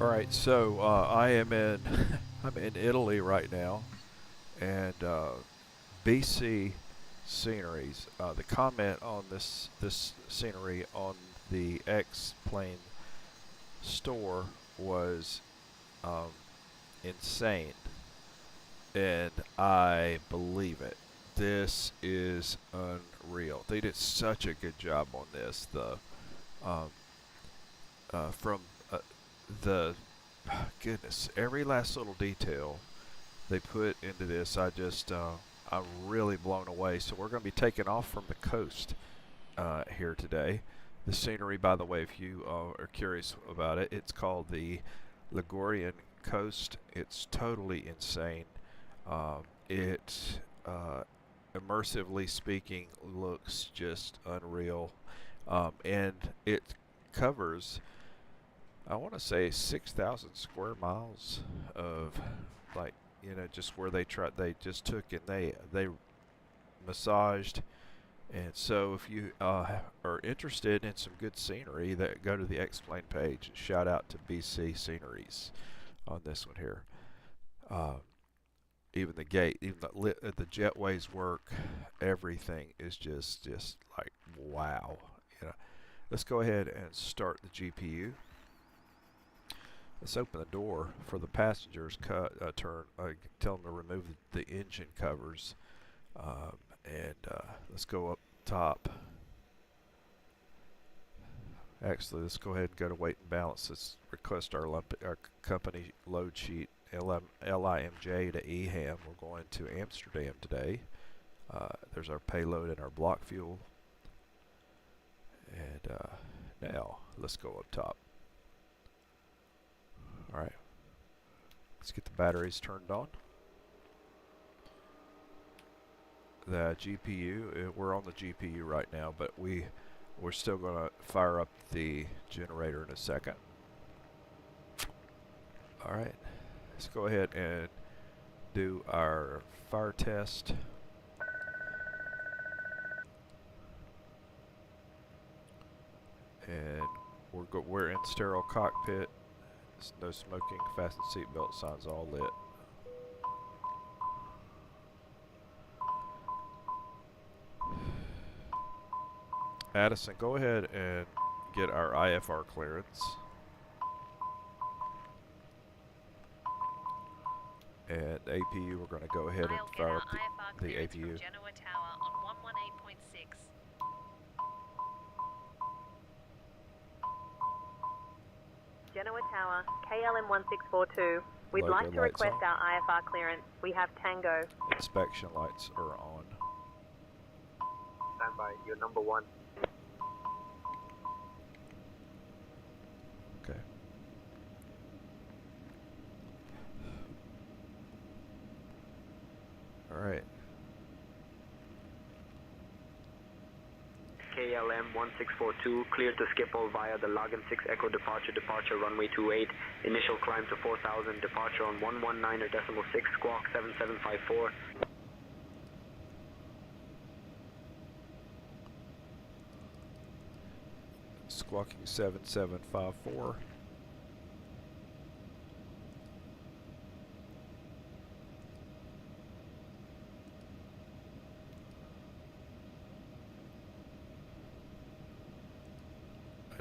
Alright, so I am in I'm in Italy right now, and BC sceneries. The comment on this scenery on the Xplane store was um, insane, and I believe it. This is unreal. They did such a good job on this. Um, from the goodness, every last little detail they put into this, I'm really blown away. So we're going to be taking off from the coast here today. The scenery, by the way, if you are curious about it, it's called the Ligurian Coast. It's totally insane. It immersively speaking looks just unreal, and it covers, I want to say, 6,000 square miles of, like, just where they just took and they massaged. And so if you are interested in some good scenery, that go to the Xplane page and shout out to BC Sceneries on this one here. Even the gate, even the jetways work, everything is just like wow. Let's go ahead and start the GPU. Let's open the door for the passengers. Tell them to remove the engine covers, and let's go up top. Actually, let's go ahead and go to weight and balance. Let's request our company load sheet, LIMJ to EHAM. We're going to Amsterdam today. There's our payload and our block fuel. And now let's go up top. Alright, let's get the batteries turned on. The GPU, we're on the GPU right now, but we're still going to fire up the generator in a second. Alright, let's go ahead and do our fire test. And we're in sterile cockpit. No smoking, fasten seatbelt signs all lit. Addison, go ahead and get our IFR clearance. And APU, we're going to go ahead and fire up the APU. Genoa Tower on 118.6. Genoa Tower, KLM1642. We'd like to request our IFR clearance. We have Tango. Inspection lights are on. Stand by, you're number one. Okay. Alright. KLM1642, cleared to Schiphol via the Lagan 6 Echo departure runway 28, initial climb to 4,000, departure on 119.6, squawk 7754. Squawking 7754.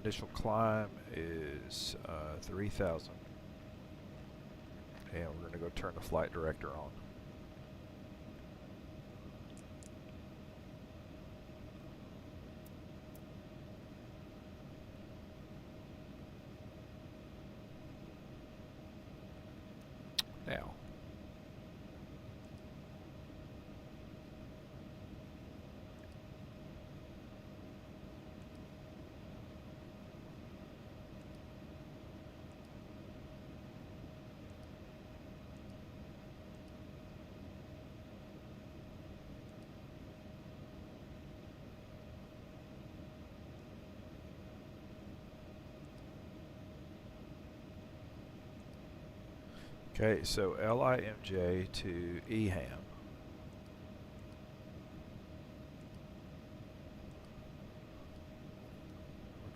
Initial climb is 3,000. And we're going to go turn the flight director on. Now, okay, so LIMJ to EHAM.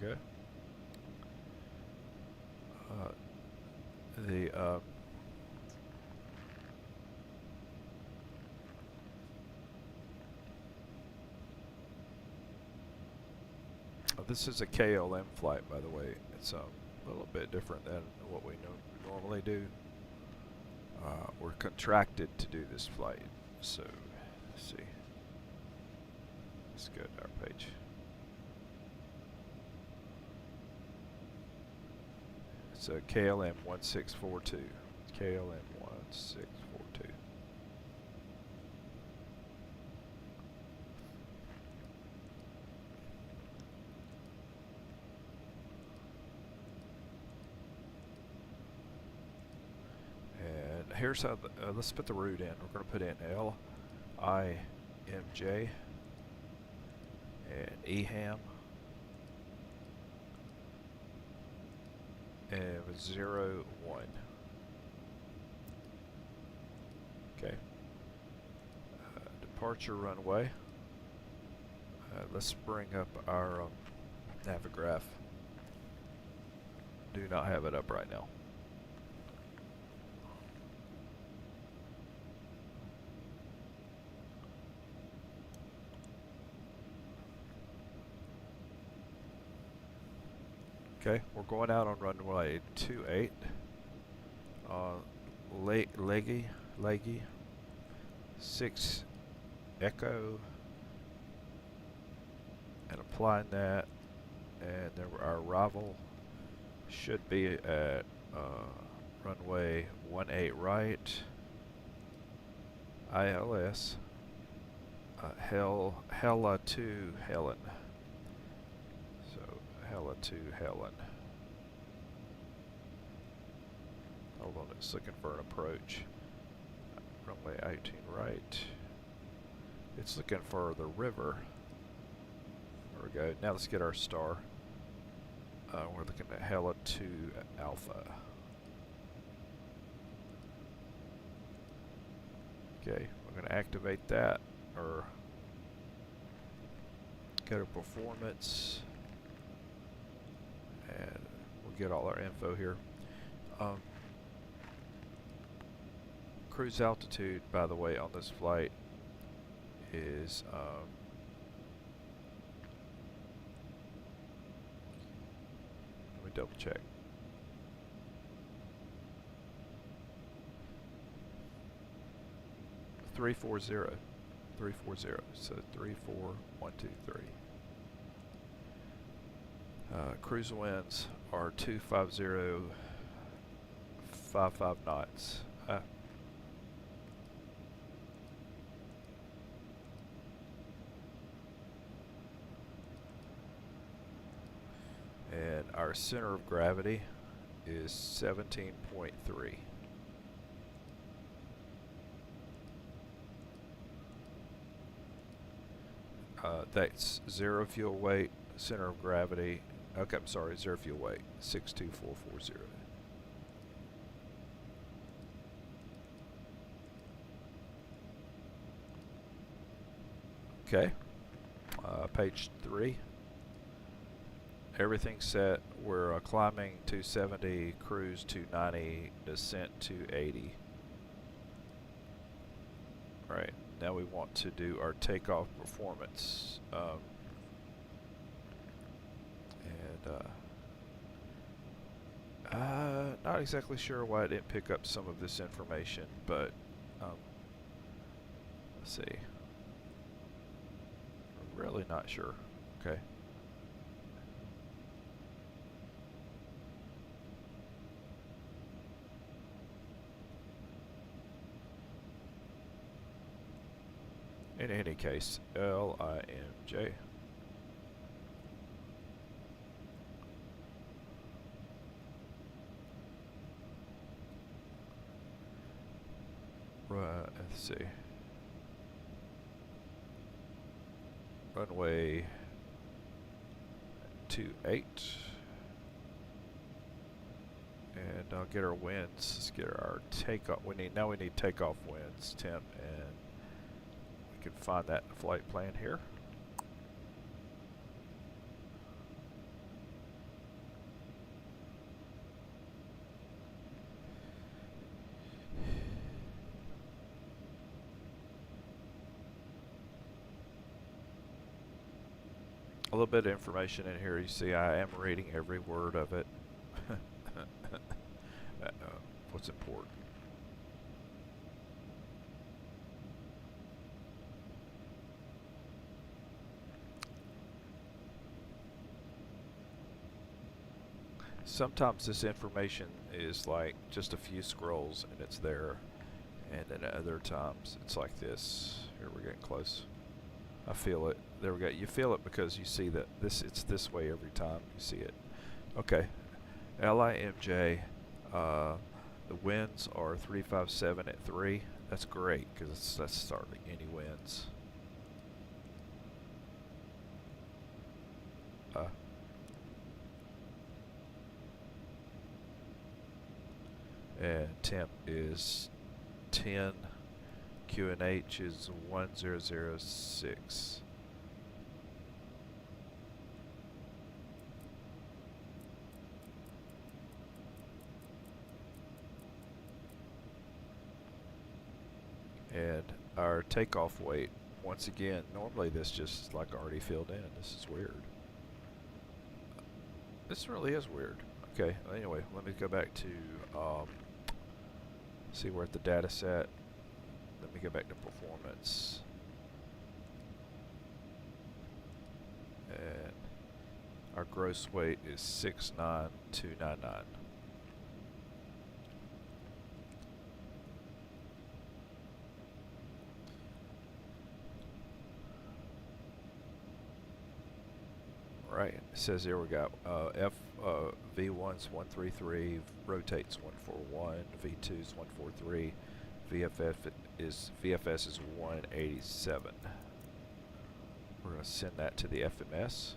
We're good. the this is a KLM flight, by the way. It's a little bit different than what we normally do. We're contracted to do this flight, so let's see. Let's go to our page. It's a KLM 1642. KLM 1642. And here's how let's put the route in. We're going to put in LIMJ and EHAM and 01. Okay. Departure runway. Let's bring up our Navigraph. Do not have it up right now. Okay, we're going out on runway 28. Leggy, 6 Echo, and applying that, and then our arrival should be at runway 18 right, ILS, Hella to Helen. Hella to Helen. Hold on, it's looking for an approach. Runway 18 right. It's looking for the river. There we go. Now let's get our star. We're looking at Hella to Alpha. Okay, we're going to activate that, or go to performance. And we'll get all our info here. Cruise altitude, by the way, on this flight is let me double check. Three four zero. So 34123. Cruise winds are 250.55 knots. And our center of gravity is 17.3. That's zero fuel weight, center of gravity. Okay, I'm sorry, zero fuel weight, 62440. Okay, page 3. Everything's set. We're climbing 270, cruise 290, descent 280. Right, now we want to do our takeoff performance. Not exactly sure why I didn't pick up some of this information, but let's see. I'm really not sure. Okay. In any case, LIMJ. Let's see. Runway 28. And I'll get our winds. Let's get our takeoff. We need takeoff winds, temp, and we can find that in the flight plan here. little bit of information in here. You see, I am reading every word of it. What's important? Sometimes this information is like just a few scrolls and it's there, and then at other times it's like this. Here, we're getting close. I feel it. There we go. You feel it because you see that it's this way every time you see it. Okay. LIMJ. The winds are 357 at 3. That's great because that's starting any winds. And temp is 10. QNH is 1006. And our takeoff weight, once again, normally this just like already filled in. This is weird. This really is weird. Okay, anyway, let me go back to see, we're at the data set. Let me go back to performance. And our gross weight is 69299. Right, it says here we got V1's 133, rotates 141, V2's 143, VFS is 187. We're going to send that to the FMS.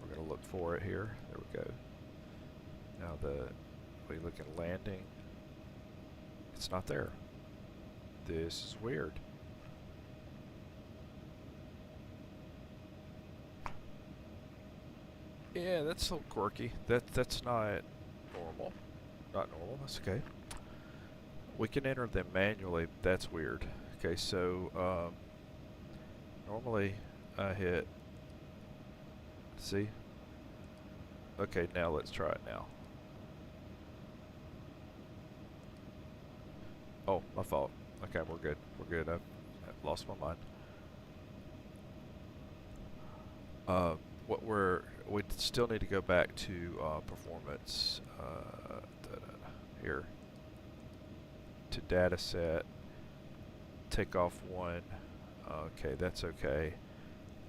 We're going to look for it here. There we go. Now we look at landing. It's not there. This is weird. Yeah, that's a little quirky. That's not normal. Not normal. That's okay. We can enter them manually. That's weird. Okay, so normally I hit. See? Okay, now let's try it now. Oh, my fault. Okay, we're good. We're good. I've lost my mind. We still need to go back to performance here to data set, takeoff 1. Okay, that's okay.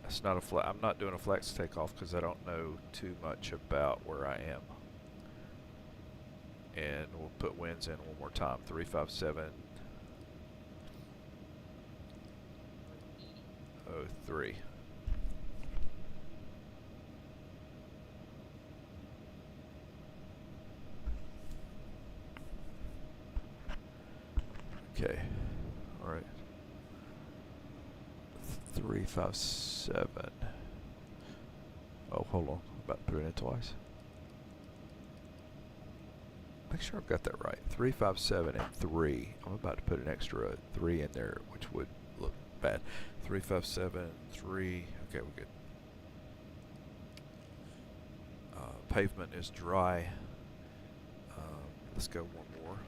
It's not a I'm not doing a flex takeoff because I don't know too much about where I am. And we'll put winds in one more time. 357.03. Okay, all right. 357. Oh, hold on. I'm about to put it in twice. Make sure I've got that right. 357 and 3. I'm about to put an extra 3 in there, which would look bad. 357, 3. Okay, we're good. Pavement is dry. Let's go one more.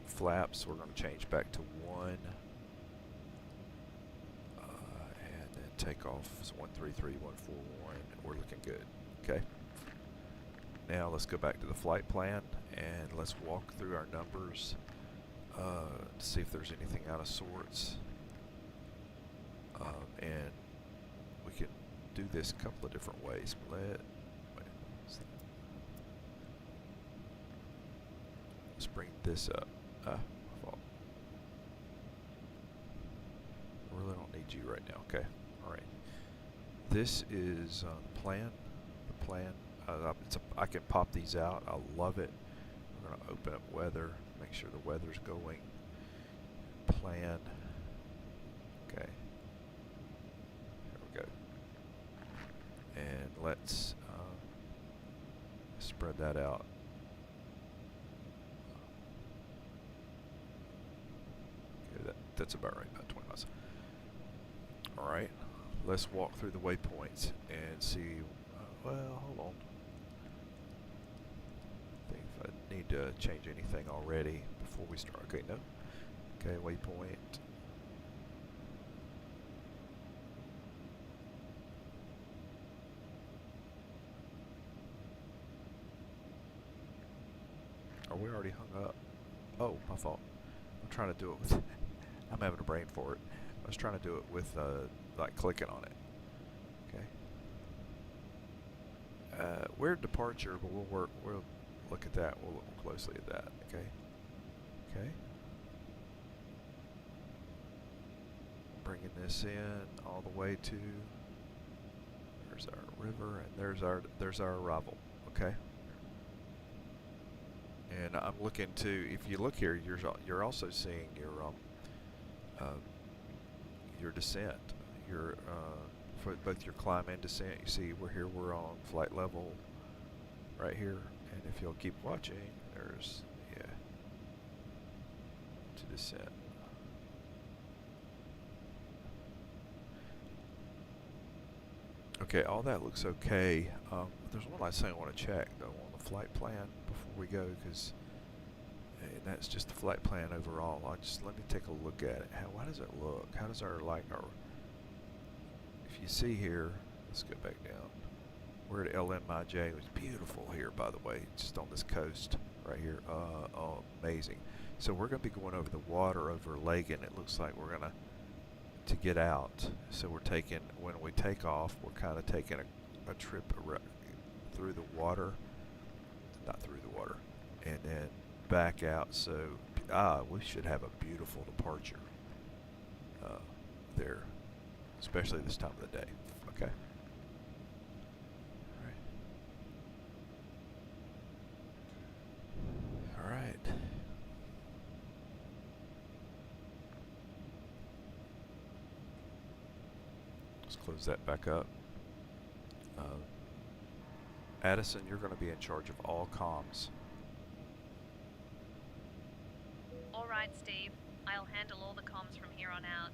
Flaps, we're going to change back to 1. And then takeoff is 133, 141. We're looking good. Okay. Now let's go back to the flight plan and let's walk through our numbers to see if there's anything out of sorts. And we can do this a couple of different ways. Let's bring this up. My fault. I really don't need you right now. Okay. All right. This is the plan. The plan. I can pop these out. I love it. We're going to open up weather. Make sure the weather's going. Plan. Okay. There we go. And let's spread that out. Okay, that's about right. About 20 miles. All right. let's walk through the waypoints and see. Well, hold on. I think if I need to change anything already before we start. Okay, no. Okay, waypoint. Are we already hung up? Oh, my fault. I'm trying to do it with. I'm having a brain for it. I was trying to do it with like clicking on it. Okay. We're departure, but we'll look at that. We'll look closely at that. Okay. Okay. Bringing this in all the way to. There's our river, and there's our arrival. Okay. And I'm looking to. If you look here, you're also seeing your descent. For both your climb and descent. You see, we're on flight level right here, and if you'll keep watching, there's to descent. Okay, all that looks okay. There's one last thing I want to check though on the flight plan before we go, because that's just the flight plan overall. Let me take a look at it. How does it look? How does our if you see here, let's go back down. We're at LIMJ. It was beautiful here, by the way, just on this coast right here. Oh, amazing. So we're going to be going over the water over Lagan. It looks like we're going to get out. So we're taking, when we take off, we're kind of taking a trip through the water, not through the water, and then back out. So we should have a beautiful departure there, especially this time of the day. Okay. All right. Let's close that back up. Addison, you're going to be in charge of all comms. All right, Steve. I'll handle all the comms from here on out.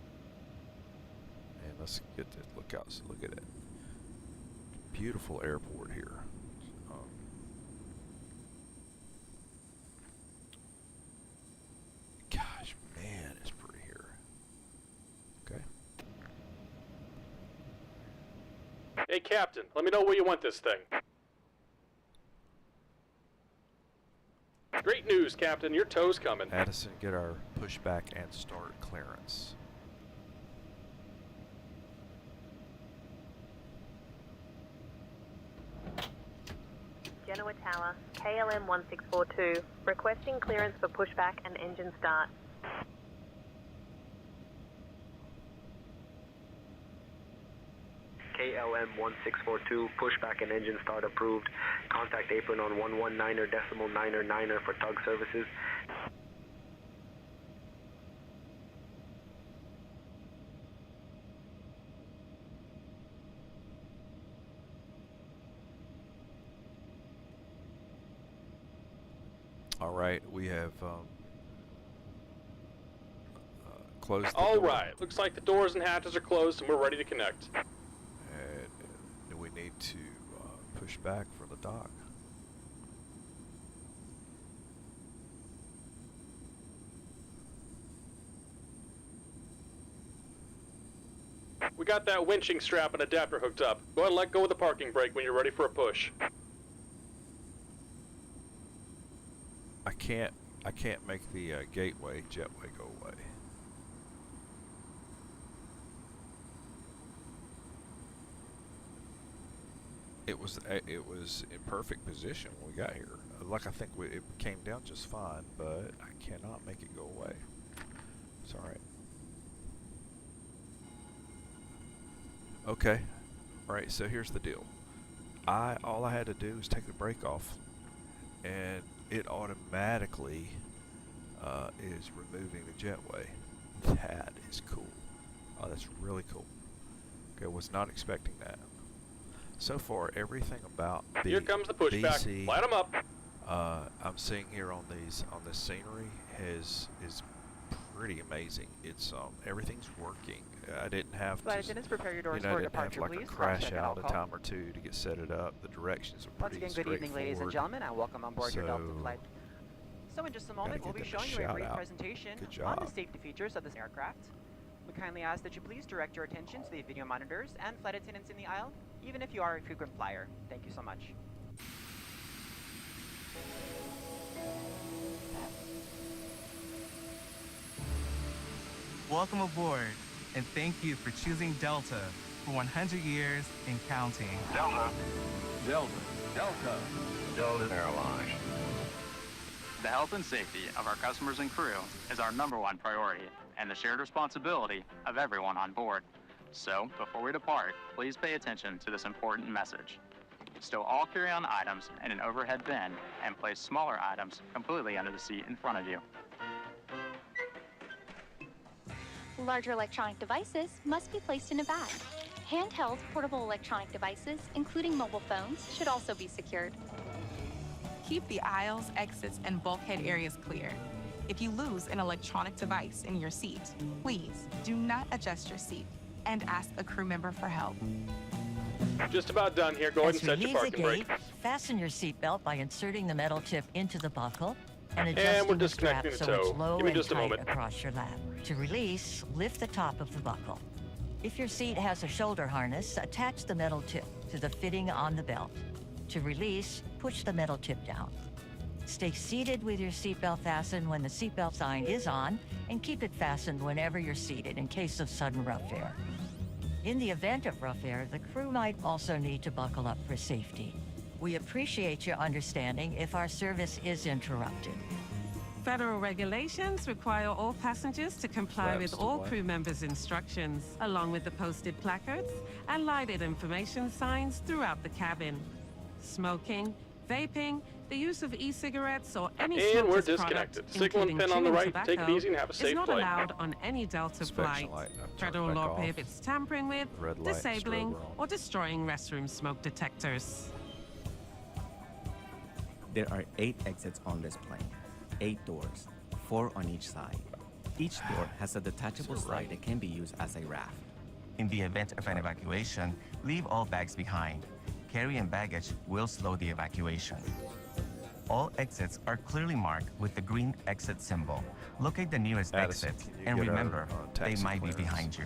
And let's get to look out. So look at it. Beautiful airport here. Gosh, man, it's pretty here. Okay. Hey, Captain, let me know where you want this thing. Great news, Captain. Your tow's coming. Addison, get our pushback and start clearance. Genoa Tower, KLM 1642, requesting clearance for pushback and engine start. KLM 1642, pushback and engine start approved. Contact apron on 119.9er for tug services. All right, we have closed the All door. right, looks like the doors and hatches are closed and we're ready to connect. And we need to push back for the dock. We got that winching strap and adapter hooked up. Go ahead and let go of the parking brake when you're ready for a push. I can't make the gateway jetway go away. It was in perfect position when we got here. Like I think it came down just fine, but I cannot make it go away. It's all right. Okay. All right. So here's the deal. All I had to do was take the brake off, and it automatically is removing the jetway. That is cool. Oh, that's really cool. Okay, was not expecting that. So far, everything about Here comes the pushback. BC, Light them up. I'm seeing here on this scenery is pretty amazing. It's everything's working. I didn't have Flight to, attendants, prepare your you doors know, for I didn't have departure, like please. a crash Cross-check at out all a time or two to get set it up. The directions are Once pretty again, good evening, ladies and gentlemen, and welcome on board your Delta So, flight. So in just a moment, we'll get be them to showing you a shout brief out. presentation Good on the job. safety features of this aircraft. We kindly ask that you please direct your attention to the video monitors and flight attendants in the aisle, even if you are a frequent flyer. Thank you so much. Welcome aboard, and thank you for choosing Delta for 100 years and counting. Delta. Delta. Delta. Delta Airlines. The health and safety of our customers and crew is our #1 priority and the shared responsibility of everyone on board. So, before we depart, please pay attention to this important message. Stow all carry-on items in an overhead bin and place smaller items completely under the seat in front of you. Larger electronic devices must be placed in a bag. Handheld portable electronic devices, including mobile phones, should also be secured. Keep the aisles, exits, and bulkhead areas clear. If you lose an electronic device in your seat, please do not adjust your seat and ask a crew member for help. Just about done here. Go ahead and set your parking brake. Fasten your seatbelt by inserting the metal tip into the buckle and And adjusting we're the strap disconnecting the so it's tow. low Give me and just a tight moment. across your lap. To release, lift the top of the buckle. If your seat has a shoulder harness, attach the metal tip to the fitting on the belt. To release, push the metal tip down. Stay seated with your seatbelt fastened when the seatbelt sign is on, and keep it fastened whenever you're seated in case of sudden rough air. In the event of rough air, the crew might also need to buckle up for safety. We appreciate your understanding if our service is interrupted. Federal regulations require all passengers to comply with all crew members' instructions, along with the posted placards and lighted information signs throughout the cabin. Smoking, vaping, the use of e-cigarettes or any And we're smokeless product, disconnected. Signal and including pin on the chewing right. Take it tobacco, easy and have a is safe not flight. allowed on any Delta Inspection flight. light. I've turned Federal back law off. prohibits tampering with, Red light, disabling, strobe on. or destroying restroom smoke detectors. There are 8 exits on this plane, 8 doors, 4 on each side. Each door has a detachable slide that can be used as a raft. In the event of an evacuation, leave all bags behind. Carry-on baggage will slow the evacuation. All exits are clearly marked with the green exit symbol. Locate the nearest Addison, exit can you and get our, remember, they taxi might be clearance? behind you.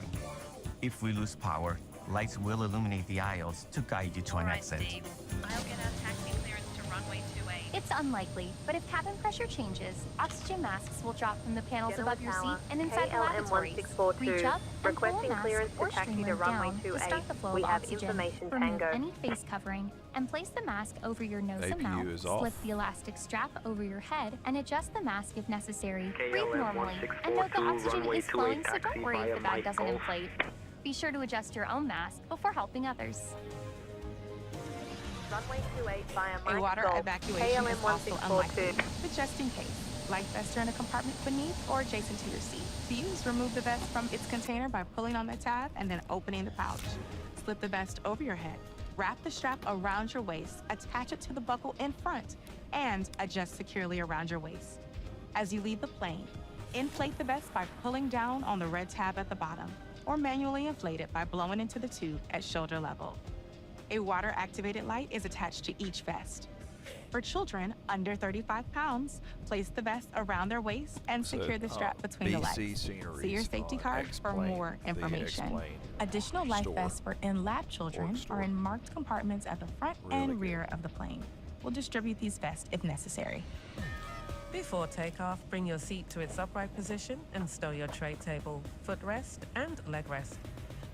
If we lose power, lights will illuminate the aisles to guide you to an exit. I'll get us taxi clearance to runway 28. It's unlikely, but if cabin pressure changes, oxygen masks will drop from the panels Genoa above your Tower, seat and inside the lavatories. KLM1642, Reach up and pull a requesting mask clearance or to taxi streamer to runway down to 28. start the flow We of have oxygen. information Remove Tango. any face covering and place the mask over your nose and APU mouth. is off. Slip the elastic strap over your head and adjust the mask if necessary. Breathe KLM normally and note the 1642, oxygen runway is flowing, 28, so don't taxi worry if via the bag Mike doesn't Golf. inflate. Be sure to adjust your own mask before helping others. Runway 28 via A Mike water Golf, evacuation is also KLM1642. unlikely, but just in case. Life vests are in a compartment beneath or adjacent to your seat. To use, remove the vest from its container by pulling on the tab and then opening the pouch. Slip the vest over your head. Wrap the strap around your waist, attach it to the buckle in front, and adjust securely around your waist. As you leave the plane, inflate the vest by pulling down on the red tab at the bottom, or manually inflate it by blowing into the tube at shoulder level. A water-activated light is attached to each vest. For children under 35 pounds, place the vest around their waist and So, secure the strap between the BC legs. sceneries See your safety on card for Xplane, more the information. Xplane Additional life store vests for in-lab children store. are in marked compartments at the front Really and good. rear of the plane. We'll distribute these vests if necessary. Before takeoff, bring your seat to its upright position and stow your tray table, footrest, and leg rest.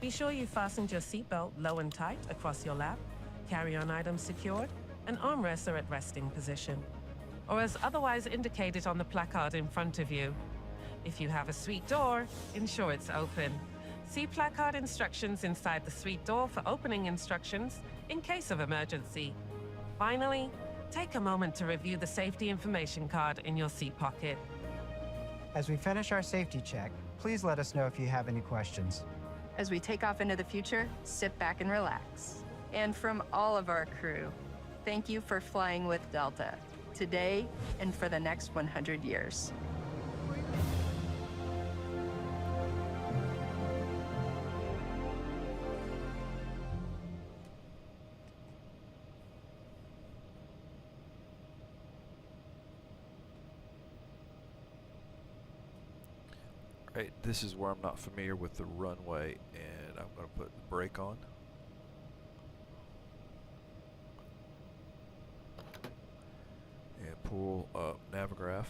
Be sure you fastened your seatbelt low and tight across your lap, carry-on items secured, and armrests are at resting position, or as otherwise indicated on the placard in front of you. If you have a suite door, ensure it's open. See placard instructions inside the suite door for opening instructions in case of emergency. Finally, take a moment to review the safety information card in your seat pocket. As we finish our safety check, please let us know if you have any questions. As we take off into the future, sit back and relax. And from all of our crew, thank you for flying with Delta, today and for the next 100 years. Hey, this is where I'm not familiar with the runway, and I'm going to put the brake on. And pull up Navigraph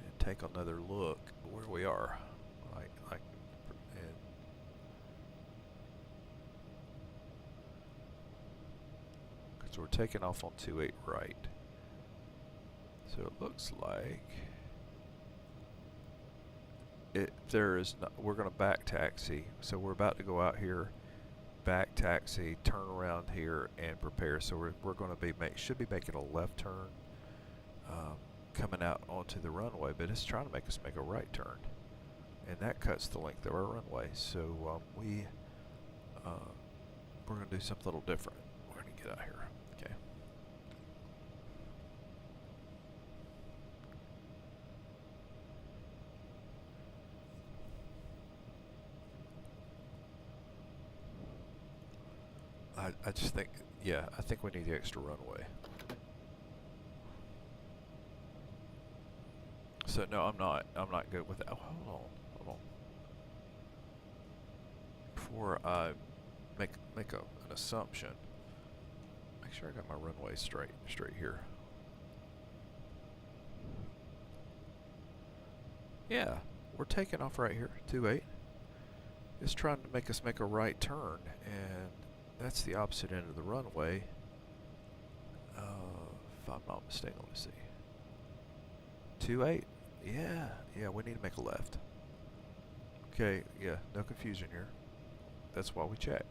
and take another look where we are. So we're taking off on 28 right. So it looks like we're going to back taxi. So we're about to go out here, back taxi, turn around here, and prepare. So we're going to should be making a left turn coming out onto the runway, but it's trying to make us make a right turn, and that cuts the length of our runway. So we're going to do something a little different. We're going to get out here. Okay. I just think, yeah, I think we need the extra runway. So no, I'm not good with that. Oh, hold on. Before I make an assumption, make sure I got my runway straight here. Yeah, we're taking off right here, 28. It's trying to make us make a right turn, and that's the opposite end of the runway. If I'm not mistaken, let me see. 28. Yeah, we need to make a left. Okay, yeah, no confusion here. That's why we check.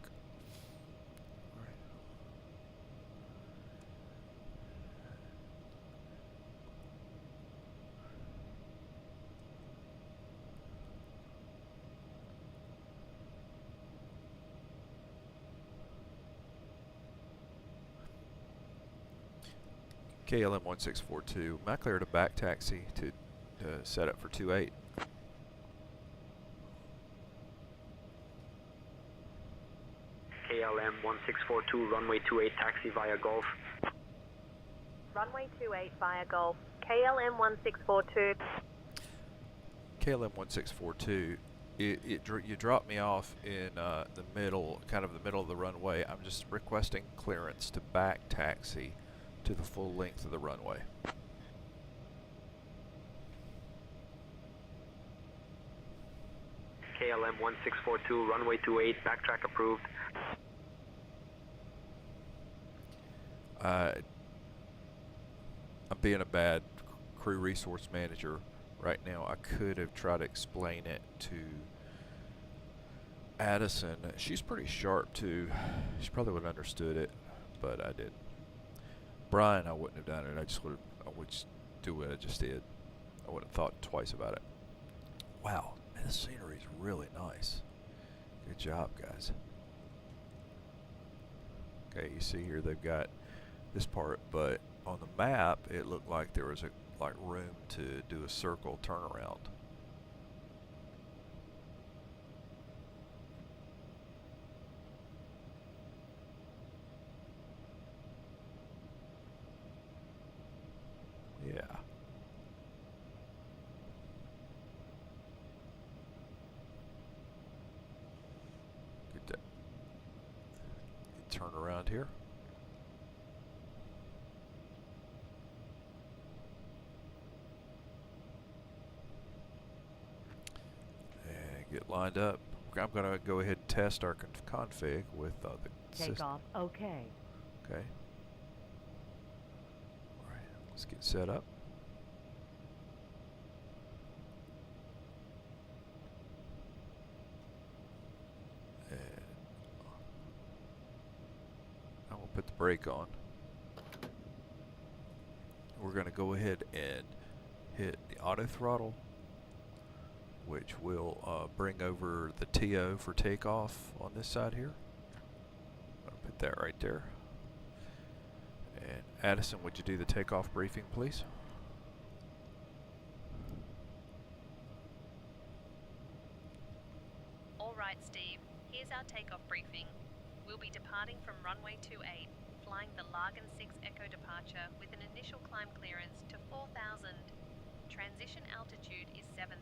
KLM 1642. Am I clear to back taxi to set up for 28? KLM 1642, runway 28, taxi via Golf. Runway 28 via Golf. KLM 1642. KLM 1642. You dropped me off in the middle, kind of the middle of the runway. I'm just requesting clearance to back taxi to the full length of the runway. KLM 1642, runway 28, backtrack approved. I'm being a bad crew resource manager right now. I could have tried to explain it to Addison. She's pretty sharp too. She probably would have understood it, but I didn't. Brian, I wouldn't have done it. I would just do what I just did. I wouldn't have thought twice about it. Wow, man, this scenery is really nice. Good job, guys. Okay, you see here they've got this part, but on the map it looked like there was room to do a circle turnaround. Yeah. Good turn around here. And get lined up. I'm going to go ahead and test our config with the system. Takeoff, okay. Okay. Alright, let's get set up. And I will put the brake on. We're going to go ahead and hit the auto throttle, which will bring over the TO for takeoff on this side here. I'll put that right there. And Addison, would you do the takeoff briefing, please? All right, Steve. Here's our takeoff briefing. We'll be departing from runway 28, flying the Lagan 6 Echo departure with an initial climb clearance to 4,000. Transition altitude is 7,000.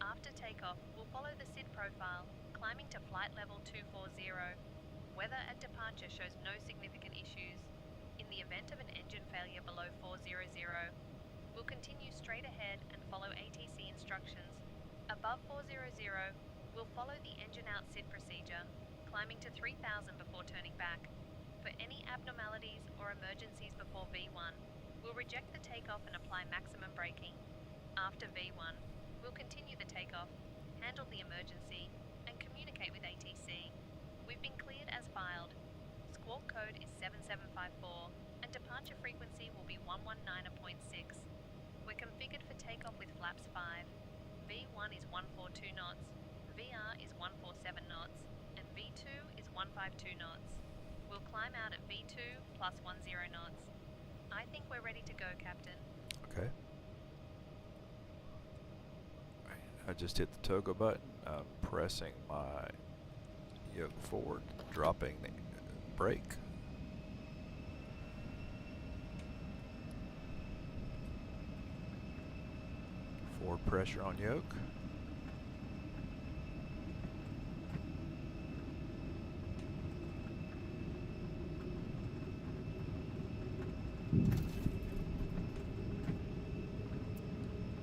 After takeoff, we'll follow the SID profile, climbing to flight level 240. Weather at departure shows no significant issues. In the event of an engine failure below 400, we'll continue straight ahead and follow ATC instructions. Above 400, we'll follow the engine out SID procedure, climbing to 3000 before turning back. For any abnormalities or emergencies before V1, we'll reject the takeoff and apply maximum braking. After V1, we'll continue the takeoff, handle the emergency, and communicate with ATC. We've been cleared as filed. Squawk code is 7754, and departure frequency will be 119.6. We're configured for takeoff with flaps 5. V1 is 142 knots, VR is 147 knots, and V2 is 152 knots. We'll climb out at V2 plus 10 knots. I think we're ready to go, Captain. Okay. I just hit the toggle button. I'm pressing my yoke forward, dropping the brake. Forward pressure on yoke.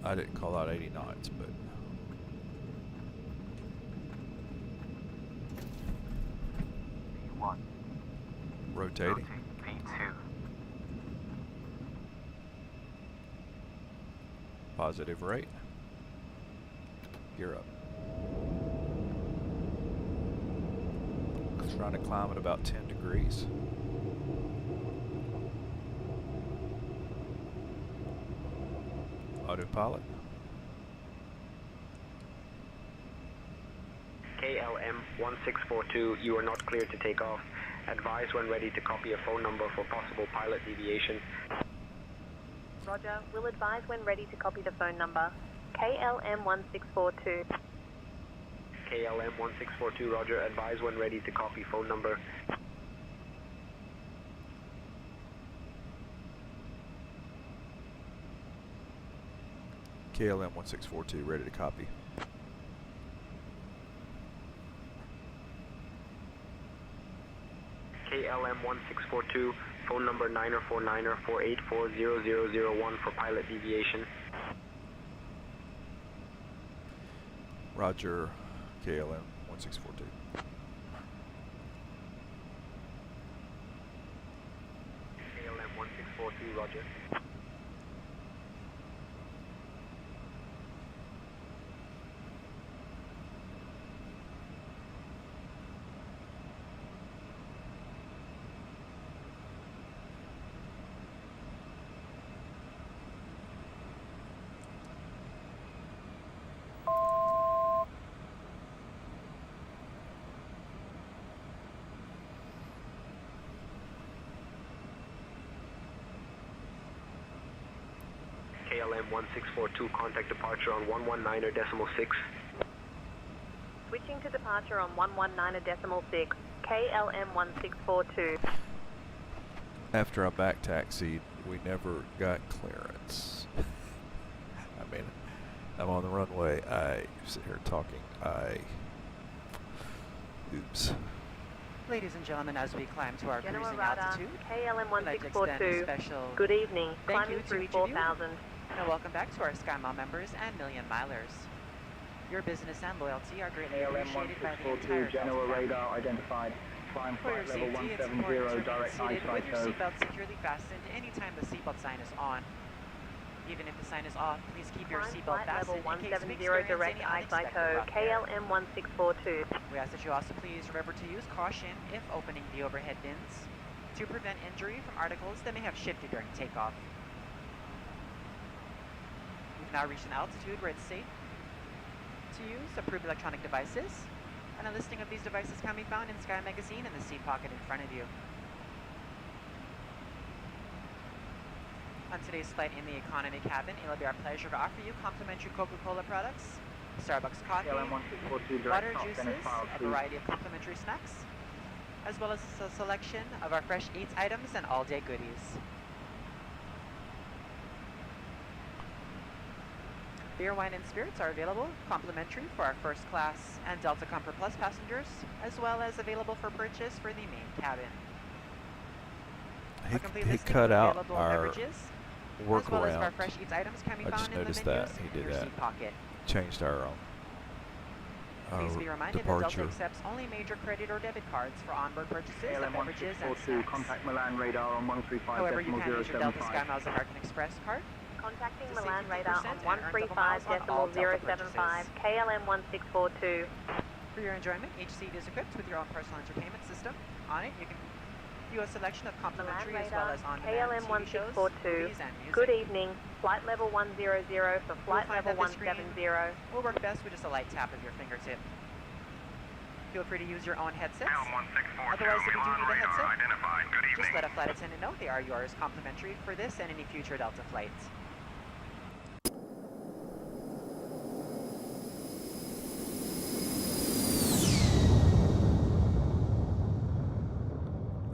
I didn't call out 80 knots, but V1. Rotating. V2. Positive rate. Gear up. Trying to climb at about 10 degrees. Autopilot. KLM 1642, you are not cleared to take off. Advise when ready to copy a phone number for possible pilot deviation. Roger, we'll advise when ready to copy the phone number. KLM 1642. KLM 1642, roger, advise when ready to copy phone number. KLM 1642, ready to copy. KLM 1642, phone number 949er4840001 for pilot deviation. Roger, KLM 1642. KLM 1642, roger. KLM 1642, contact departure on 119.6. Switching to departure on 119.6. KLM 1642. After I back taxied, we never got clearance. I mean, I'm on the runway. I sit here talking. Oops. Ladies and gentlemen, as we climb to our General cruising radar, altitude, KLM I'd like to extend a 1642. special Good evening. thank Climbing you to through each of you. 4000. And welcome back to our SkyMile members and Million Milers. Your business and loyalty are greatly appreciated by the entire General Delta family. radar identified. Climb For your flight level safety, it's important to 170, remain direct seated with eyesight your code. seatbelt securely fastened anytime the seatbelt sign is on. Even if the sign is off, please keep your Climb seatbelt flight level fastened in case we 170 experience direct any eyesight unexpected code. rough air. KLM 1642. We ask that you also please remember to use caution if opening the overhead bins to prevent injury from articles that may have shifted during takeoff. We've now reached an altitude where it's safe to use approved electronic devices, and a listing of these devices can be found in Sky Magazine in the seat pocket in front of you. On today's flight in the economy cabin, it'll be our pleasure to offer you complimentary Coca-Cola products, Starbucks coffee, KLM 1642, water, direct juices, Dennis File, a please. variety of complimentary snacks, as well as a selection of our fresh eats items and all-day goodies. Beer, wine, and spirits are available, complimentary for our first class and Delta Comfort Plus passengers, as well as available for purchase for the main cabin. He cut out our beverages, work as well as around. our fresh eats items can be I found just in the noticed menus that. He in did your that. seat pocket. Changed our Please be reminded that Delta departure. accepts only major credit or debit cards for onboard purchases of KLM beverages and 1642, snacks. contact Milan radar on 135.075. However, you can use your Delta SkyMiles American Express card. Contacting To save Milan 50% radar on and earn double miles on all Delta purchases. 135.075, KLM 1642. For your enjoyment, each seat is equipped with your own personal entertainment system. On it, you can view a selection of complimentary as well as on-demand KLM TV shows, 1642. movies, and music. Good evening. Flight level 100 for flight You'll find level that the screen 170. will work best with just a light tap of your fingertip. Feel free to use your own headsets. Otherwise, if you do need a headset, just let a flight attendant know they are yours complimentary for this and any future Delta flights.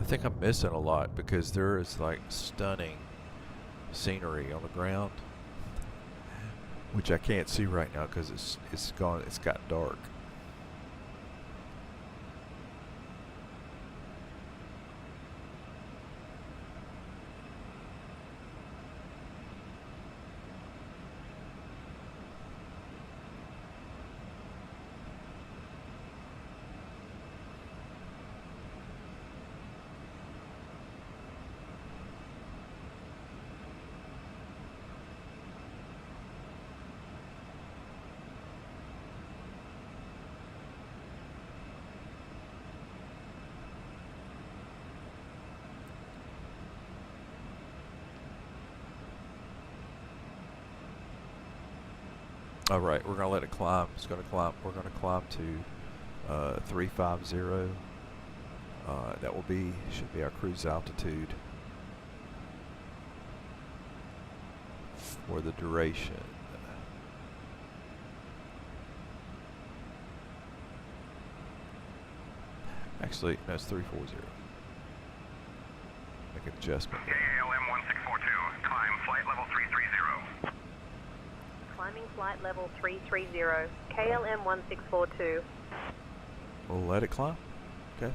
I think I'm missing a lot because there is like stunning scenery on the ground, which I can't see right now because it's gotten dark. All right, we're gonna let it climb. It's gonna climb. We're gonna climb to 350. That should be our cruise altitude for the duration. Actually, no, it's 340. Make an adjustment. KLM 1642, climb flight level 330. Climbing flight level 330, KLM 1642. We'll let it climb. Okay.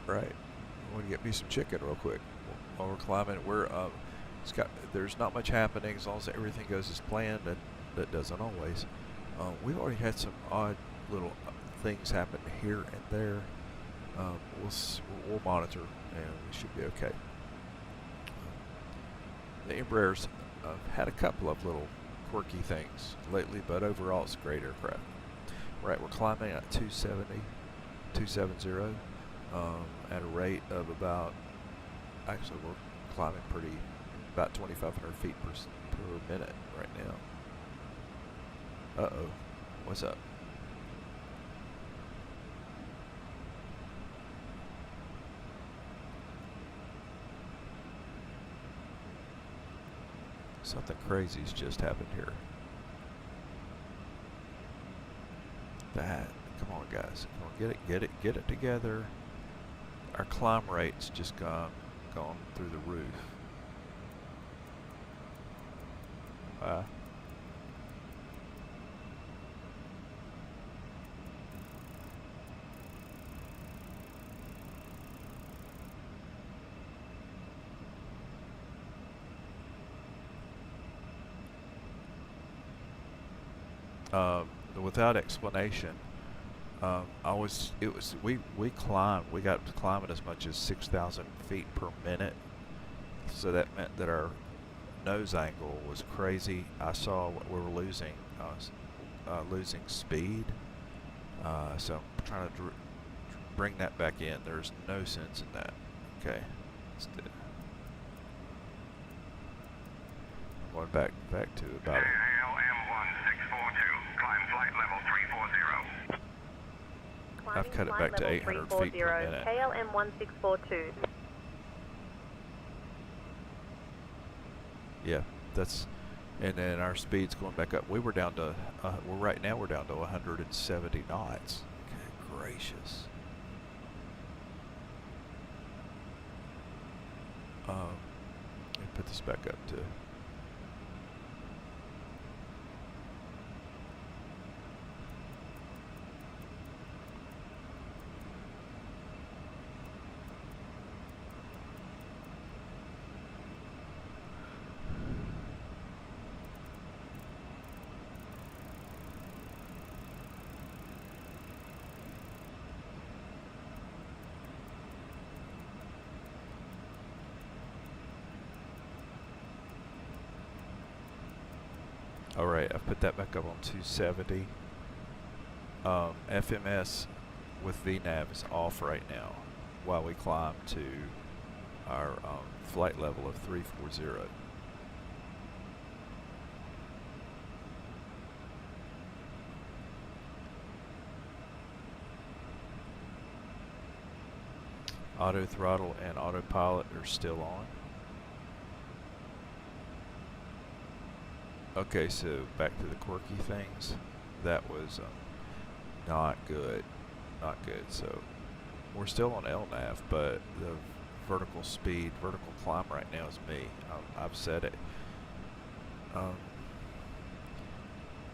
Right. I want to get me some chicken real quick while we're climbing. There's not much happening as long as everything goes as planned. That doesn't always. We've already had some odd little things happen here and there. We'll monitor and we should be okay. The Embraers had a couple of little quirky things lately, but overall it's a great aircraft. Right, we're climbing at 270 at a rate of actually we're climbing about 2,500 feet per minute right now. Uh-oh, what's up? Something crazy's just happened here. Come on guys, come on, get it together. Our climb rate's just gone through the roof. Without explanation, we climbed. We got to climbing as much as 6,000 feet per minute. So that meant that our nose angle was crazy. I saw we were losing speed. So I'm trying to bring that back in. There's no sense in that. Okay, let's do it. I'm going back to about. I've cut it back to 800 feet per minute. KLM 1642. Yeah, and then our speed's going back up. We were down to, right now we're down to 170 knots. Okay, gracious. Let me put this back up to. Alright, I've put that back up on 270. FMS with VNAV is off right now while we climb to our flight level of 340. Auto throttle and autopilot are still on. Okay, so back to the quirky things. That was not good. Not good. So we're still on LNAV, but the vertical speed, vertical climb right now is me. I've said it.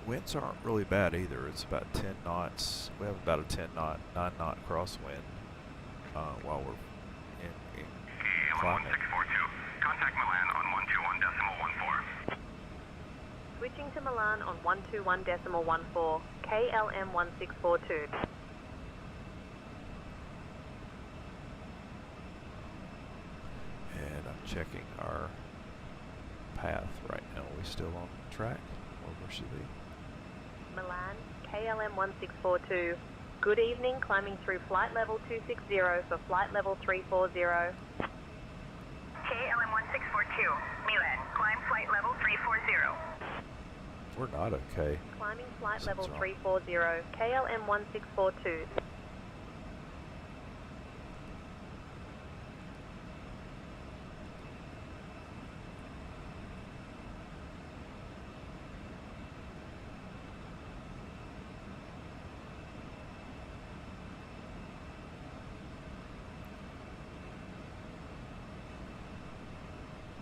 Winds aren't really bad either. It's about 10 knots. We have about a 9 knot crosswind while we're in climbing. 1642. Contact Milan on 121.14. Switching to Milan on 121.14, KLM 1642. And I'm checking our path right now. Are we still on track? Or where should we? Milan, KLM 1642. Good evening, climbing through flight level 260 for flight level 340. KLM 1642. Milan, climb flight level 340. We're not okay. Climbing flight Something's level wrong. 340, KLM 1642.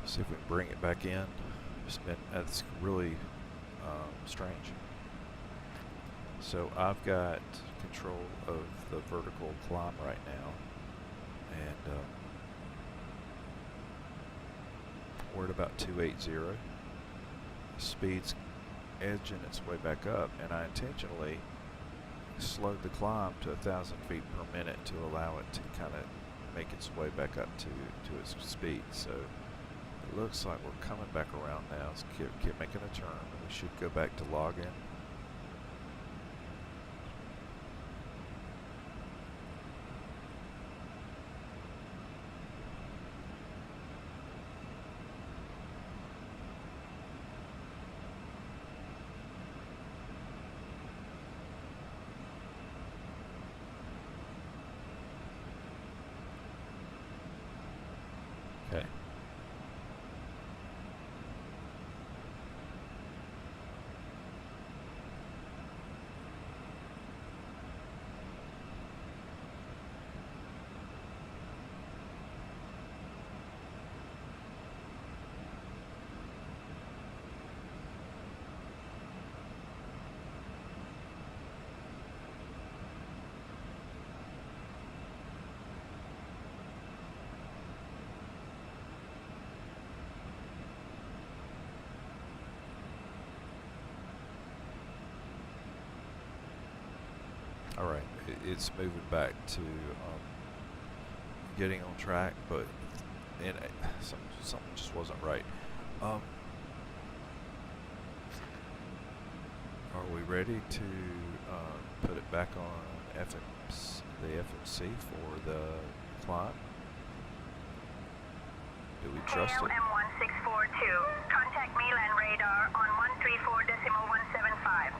See if we can bring it back in. That's really strange. So I've got control of the vertical climb right now, and we're at about 280. Speed's edging its way back up, and I intentionally slowed the climb to 1,000 feet per minute to allow it to kind of make its way back up to its speed. So it looks like we're coming back around now. Let's keep making a turn. We should go back to login. Okay. All right, it's moving back to getting on track, but something just wasn't right. Are we ready to put it back on the FMC for the climb? Do we trust it? KLM 1642. Contact Milan radar on 134.175.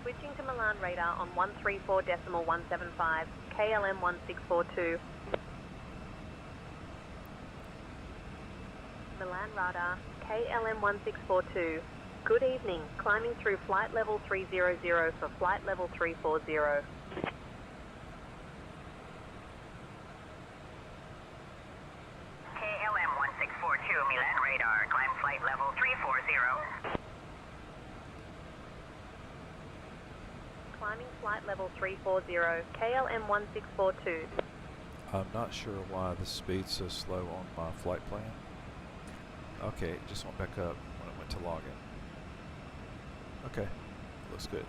Switching to Milan radar on 134.175, KLM 1642. Milan radar, KLM 1642. Good evening. Climbing through flight level 300 for flight level 340. KLM 1642, Milan radar. Climb flight level 340. Climbing flight level 340, KLM 1642. I'm not sure why the speed's so slow on my flight plan. Okay, it just went back up when it went to login. Okay, looks good.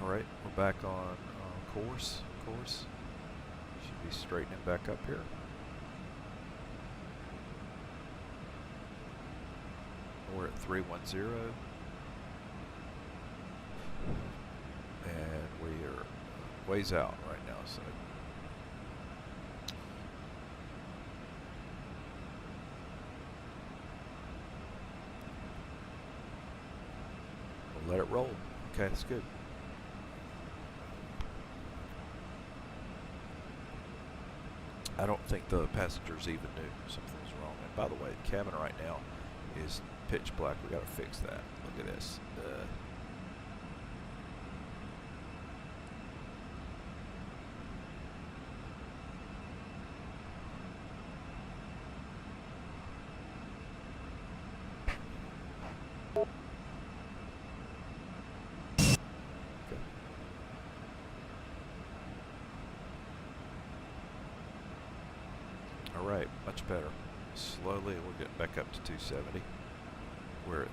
Alright, we're back on course. Should be straightening back up here. We're at 310. And we are ways out right now, so we'll let it roll. Okay, that's good. I don't think the passengers even knew something was wrong. And by the way, the cabin right now is pitch black. We gotta fix that. Look at this. Alright, much better. Slowly we're getting back up to 270. We're at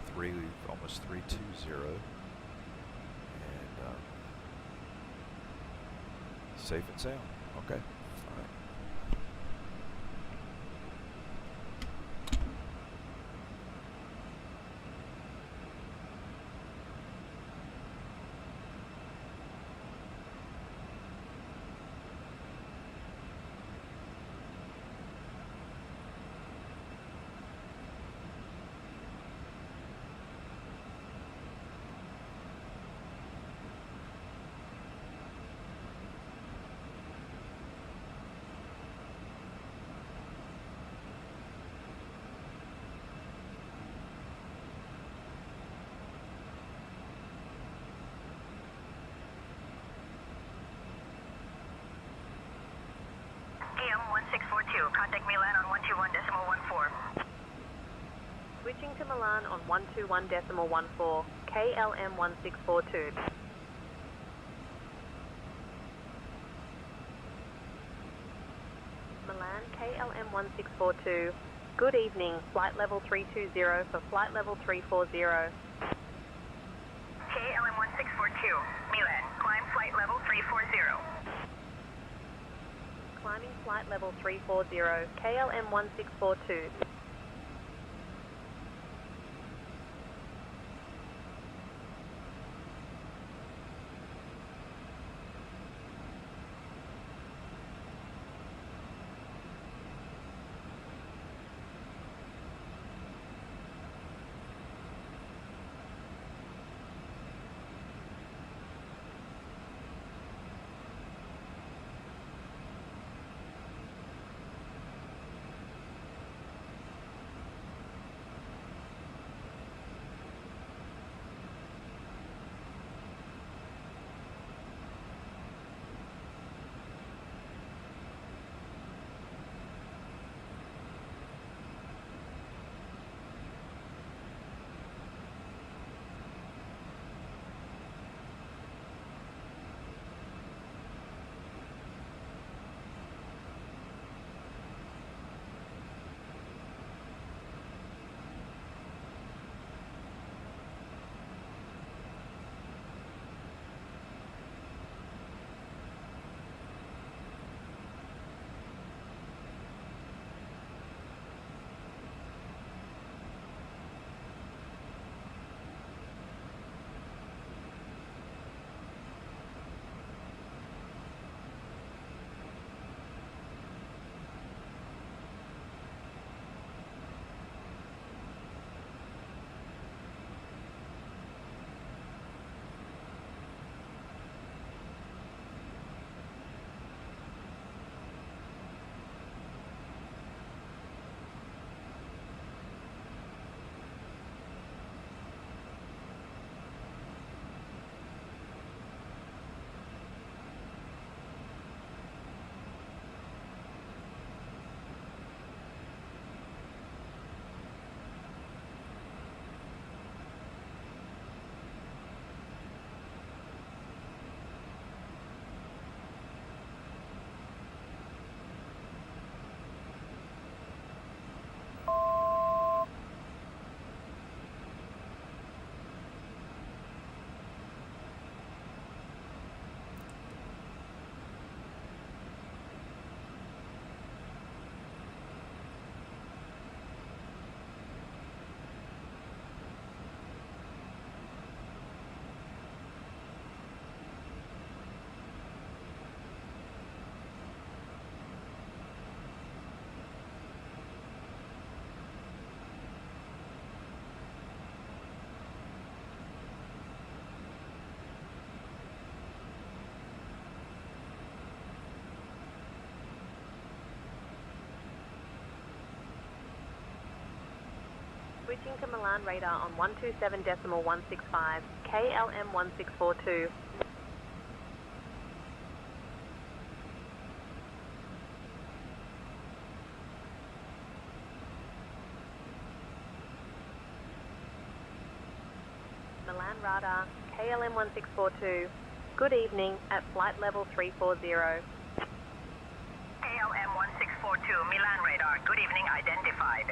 almost 320. And safe and sound. Okay. Alright. AM 1642, contact Milan on 121.14. Switching to Milan on 121.14, KLM 1642. Milan, KLM 1642. Good evening, flight level 320 for flight level 340. KLM 1642, Milan, climb flight level 340. Climbing flight level 340, KLM 1642. Switching to Milan radar on 127.165, KLM 1642. Milan radar, KLM 1642. Good evening at flight level 340. KLM 1642, Milan radar. Good evening, identified.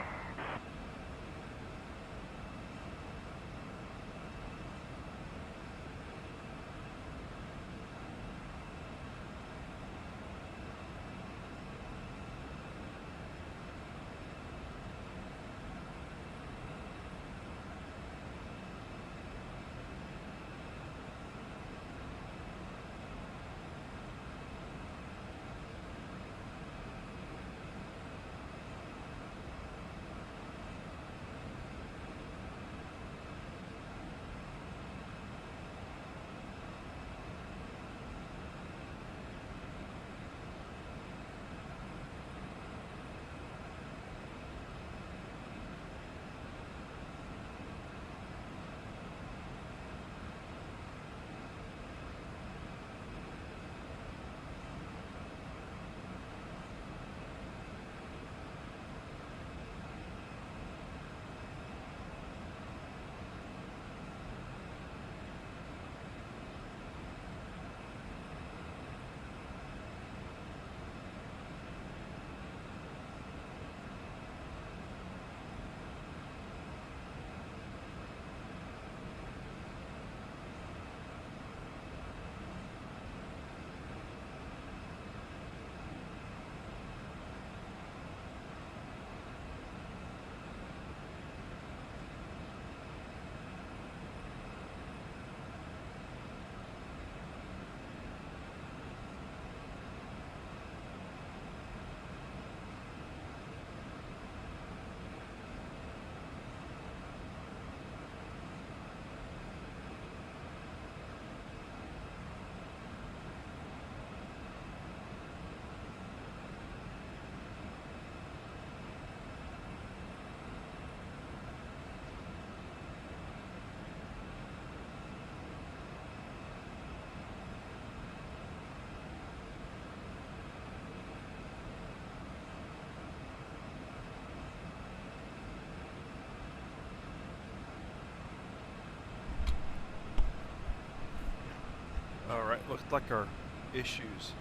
Alright, looks like our issues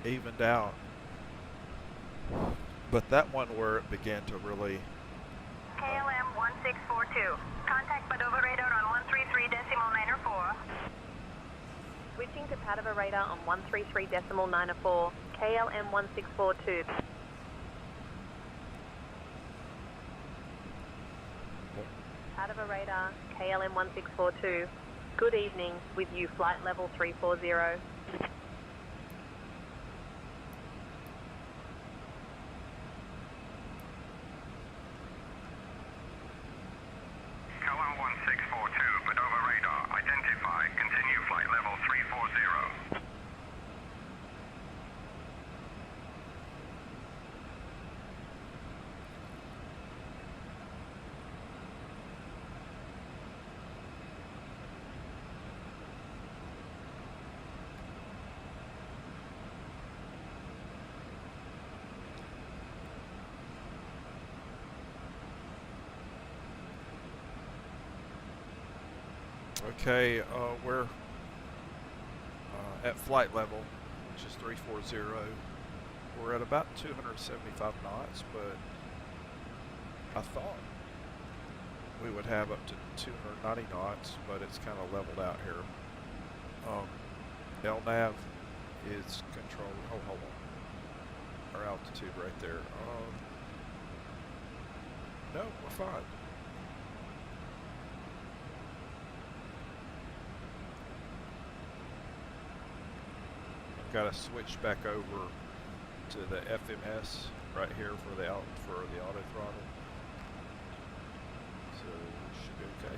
evened out. But that one where it began to really... KLM 1642. Contact Padova radar on 133.904. Switching to Padova radar on 133.904, KLM 1642. Padova radar, KLM 1642. Good evening, with you flight level 340. KLM 1642, Padova radar. Identify. Continue flight level 340. Okay, we're at flight level, which is 340. We're at about 275 knots, but I thought we would have up to 290 knots, but it's kind of leveled out here. LNAV is controlled. Oh, hold on. Our altitude right there. No, we're fine. Got to switch back over to the FMS right here for the auto throttle, so it should be okay.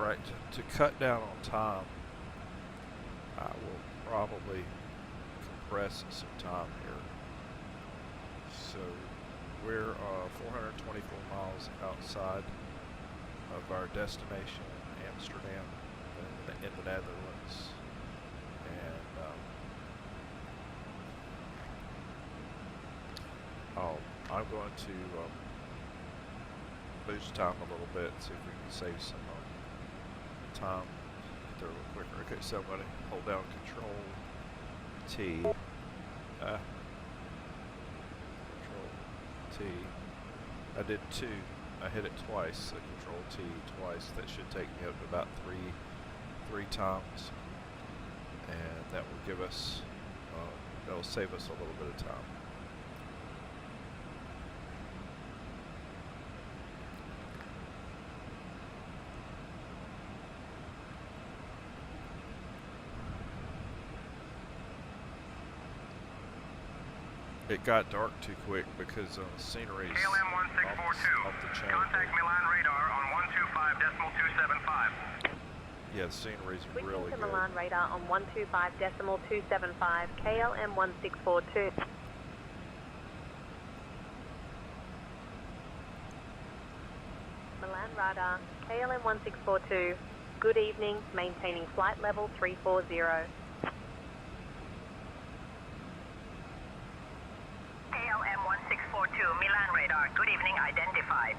Alright, to cut down on time, I will probably compress some time here. So we're 424 miles outside of our destination, Amsterdam, in the Netherlands. And I'm going to boost time a little bit, see if we can save some time. Get there a little quicker. Okay, so I'm going to hold down Control T. Control T. I did 2. I hit it twice. So Control T twice. That should take me up to about three times, and that will give us. That'll save us a little bit of time. It got dark too quick because the scenery's off the channel. Contact Milan radar on 125.275. Yeah, the scenery's Switching really to good. Milan radar on 125.275, KLM 1642. Milan radar, KLM 1642. Good evening, maintaining flight level 340. KLM 1642, Milan radar. Good evening, identified.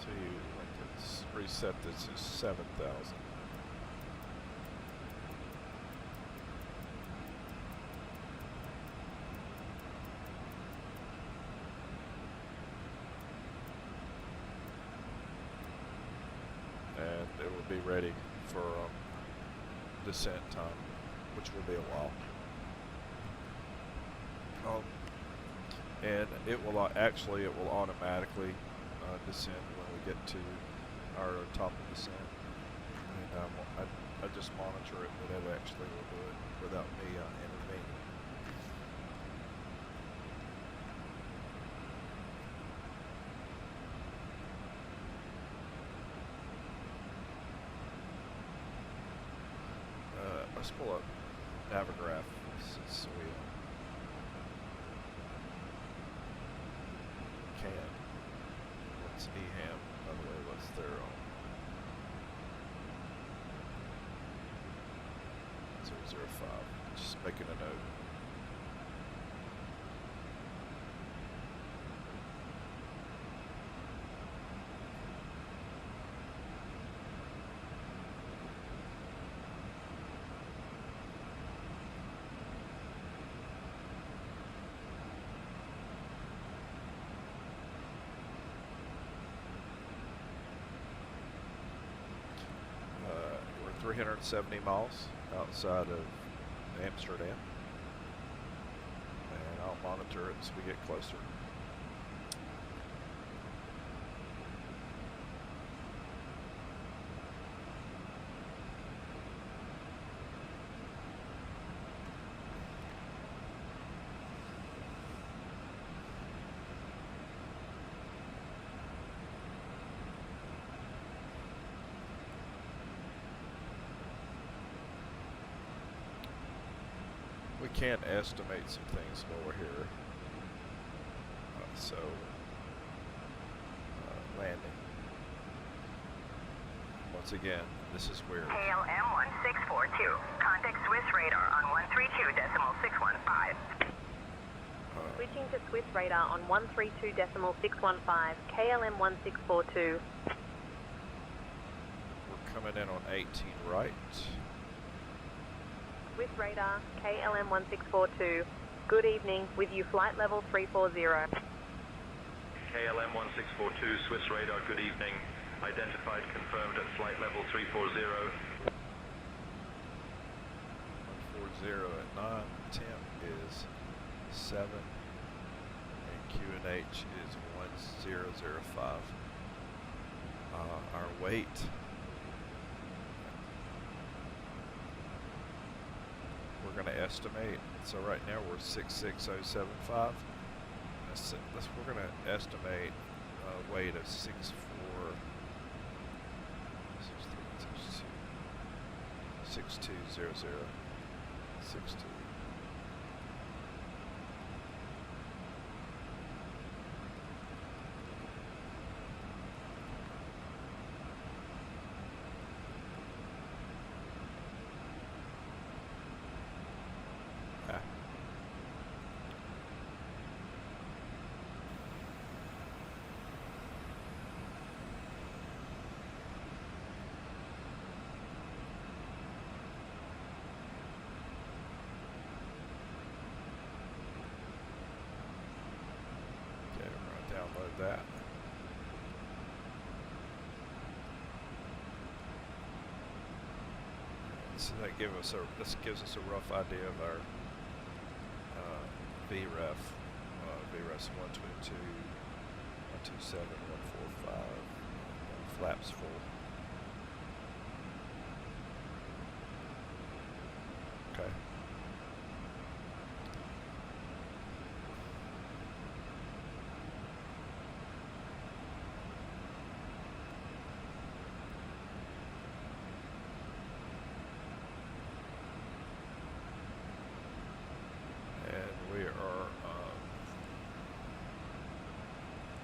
So let's reset this to 7,000. And it will be ready for descent time, which will be a while. And it will actually, it will automatically descend when we get to our top of descent. And I just monitor it, but it actually will do it without me intervening. Let's pull up Navigraph so we can. What's EHAM, by the way, what's their 005. Just making a note. We're 370 miles outside of Amsterdam, and I'll monitor it as we get closer. We can estimate some things while we're here. Landing. Once again, this is where KLM 1642. Contact Swiss radar on 132.615. Switching to Swiss radar on 132.615, KLM 1642. we're coming in on 18 right. Swiss radar, KLM 1642. Good evening, with you flight level 340. KLM 1642, Swiss radar, good evening. Identified, confirmed at flight level 340. 140 at 9. Temp is 7. And QNH is 1005. Our weight we're going to estimate. So right now we're 66075. We're going to estimate a weight of 64. 6200. 62. That. So that gives us a rough idea of our VREF. VREF's 122, 127, 145. Flaps full. Okay. We are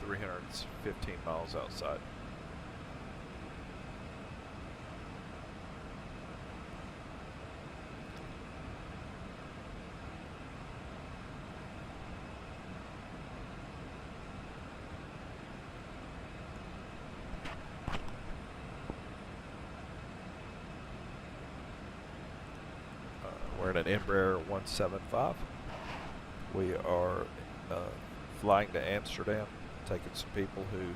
315 miles outside. We're in an Embraer 175. We are flying to Amsterdam, taking some people who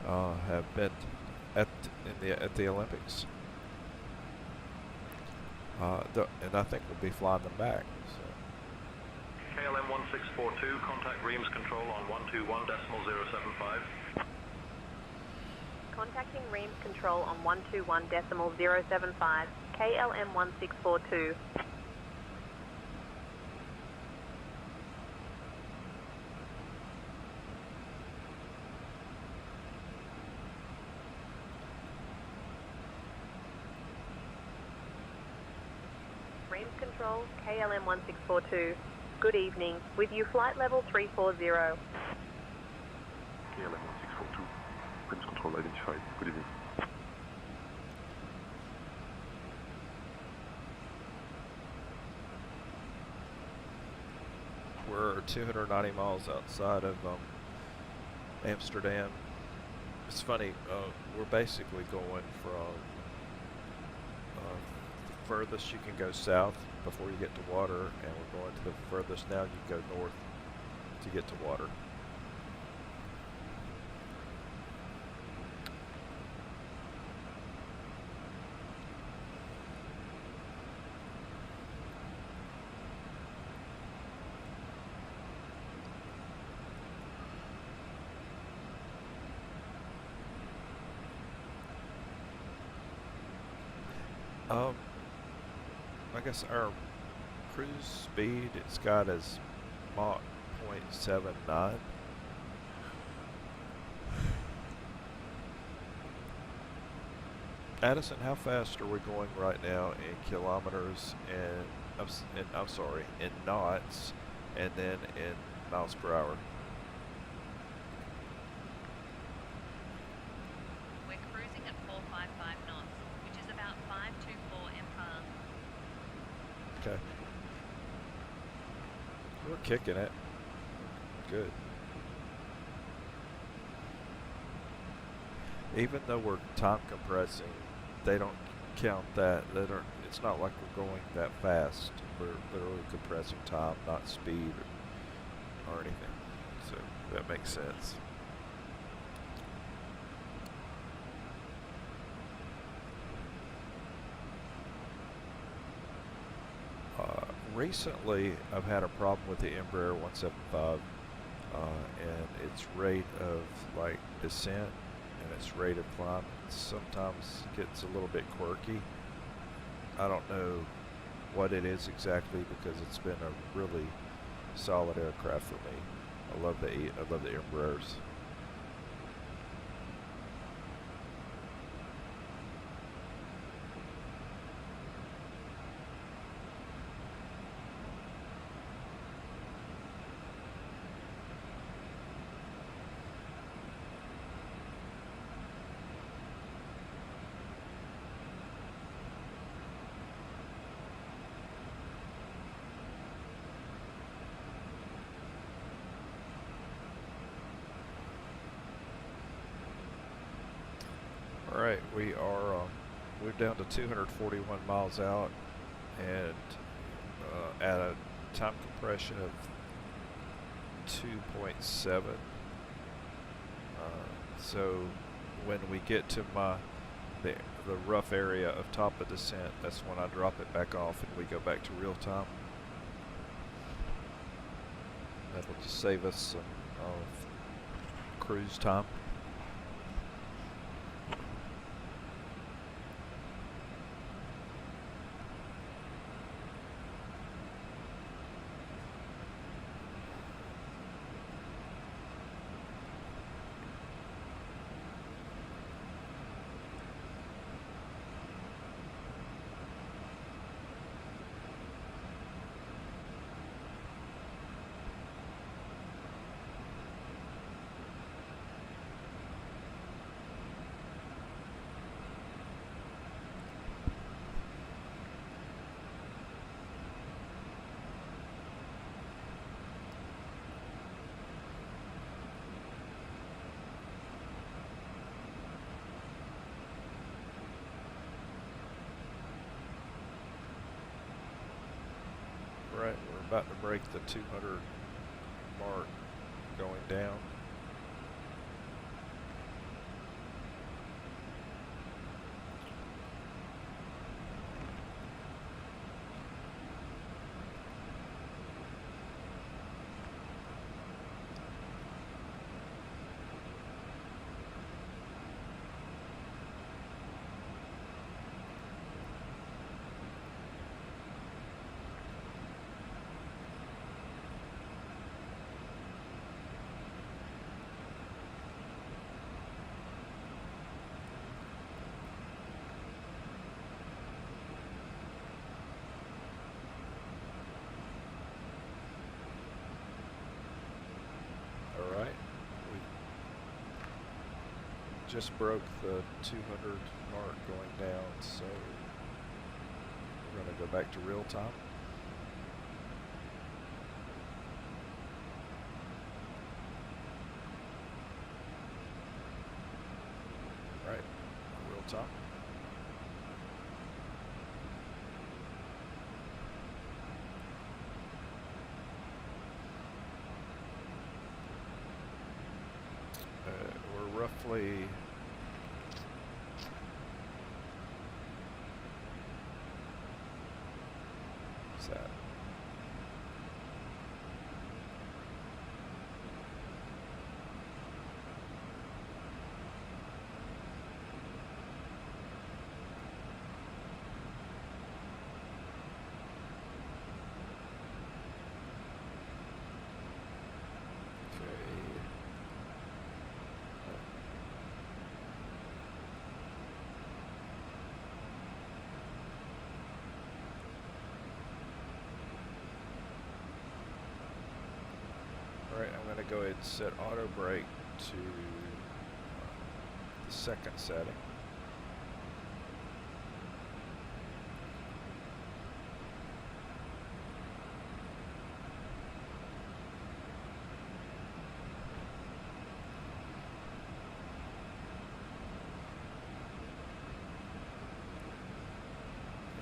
have been at the Olympics, and I think we'll be flying them back. So. KLM 1642, contact Reams control on 121.075. Contacting Reams control on 121.075. KLM 1642. Reams control, KLM 1642. Good evening. With you flight level 340. KLM 1642. Reams control identified. Good evening. We're 290 miles outside of Amsterdam. It's funny, we're basically going from the furthest you can go south before you get to water, and we're going to the furthest now you can go north to get to water. I guess our cruise speed, it's got as Mach 0.79. Addison, how fast are we going right now in kilometers and I'm sorry, in knots, and then in miles per hour? We're cruising at 455 knots, which is about 524 mph. Okay. We're kicking it. Good. Even though we're time compressing, they don't count that. They don't. It's not like we're going that fast. We're literally compressing time, not speed or anything. So that makes sense. Recently, I've had a problem with the Embraer 175 and its rate of like descent and its rate of climb sometimes gets a little bit quirky. I don't know what it is exactly, because it's been a really solid aircraft for me. I love the Embraers. Alright, we're down to 241 miles out, and at a time compression of 2.7. So when we get to the rough area of top of descent, that's when I drop it back off and we go back to real time. That'll just save us some cruise time. Right, we're about to break the 200 mark going down. Just broke the 200 mark going down, so we're going to go back to real time. Right, real time. We're roughly that. Alright, I'm going to go ahead and set auto brake to the second setting.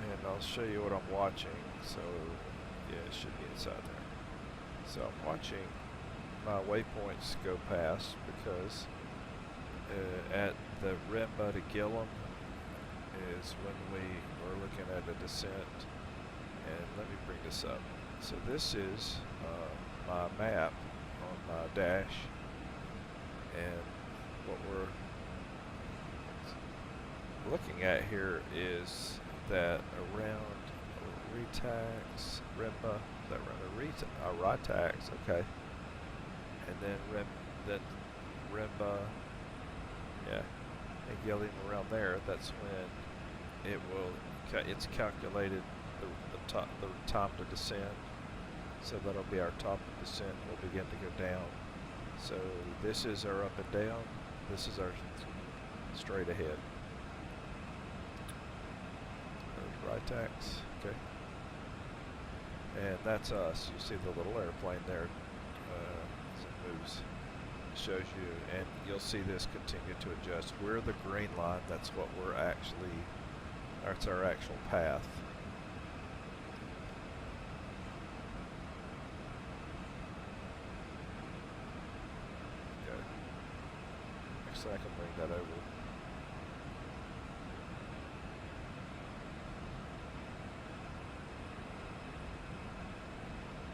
And I'll show you what I'm watching. So, yeah, it should be inside there. So I'm watching my waypoints go past, because at the rim to Gillum is when we are looking at a descent. And let me bring this up. So this is my map on my dash, and what we're looking at here is that around Retax, Rimba, is that Ritax, okay. And then Rimba, yeah, and getting around there, that's when it's calculated the time to descend. So that'll be our top of descent. We'll begin to go down. So this is our up and down. This is our straight ahead. There's Ritax, okay. And that's us. You see the little airplane there as it moves. Shows you, and you'll see this continue to adjust. We're the green line. That's what we're actually. That's our actual path. Okay. Actually, I can bring that over.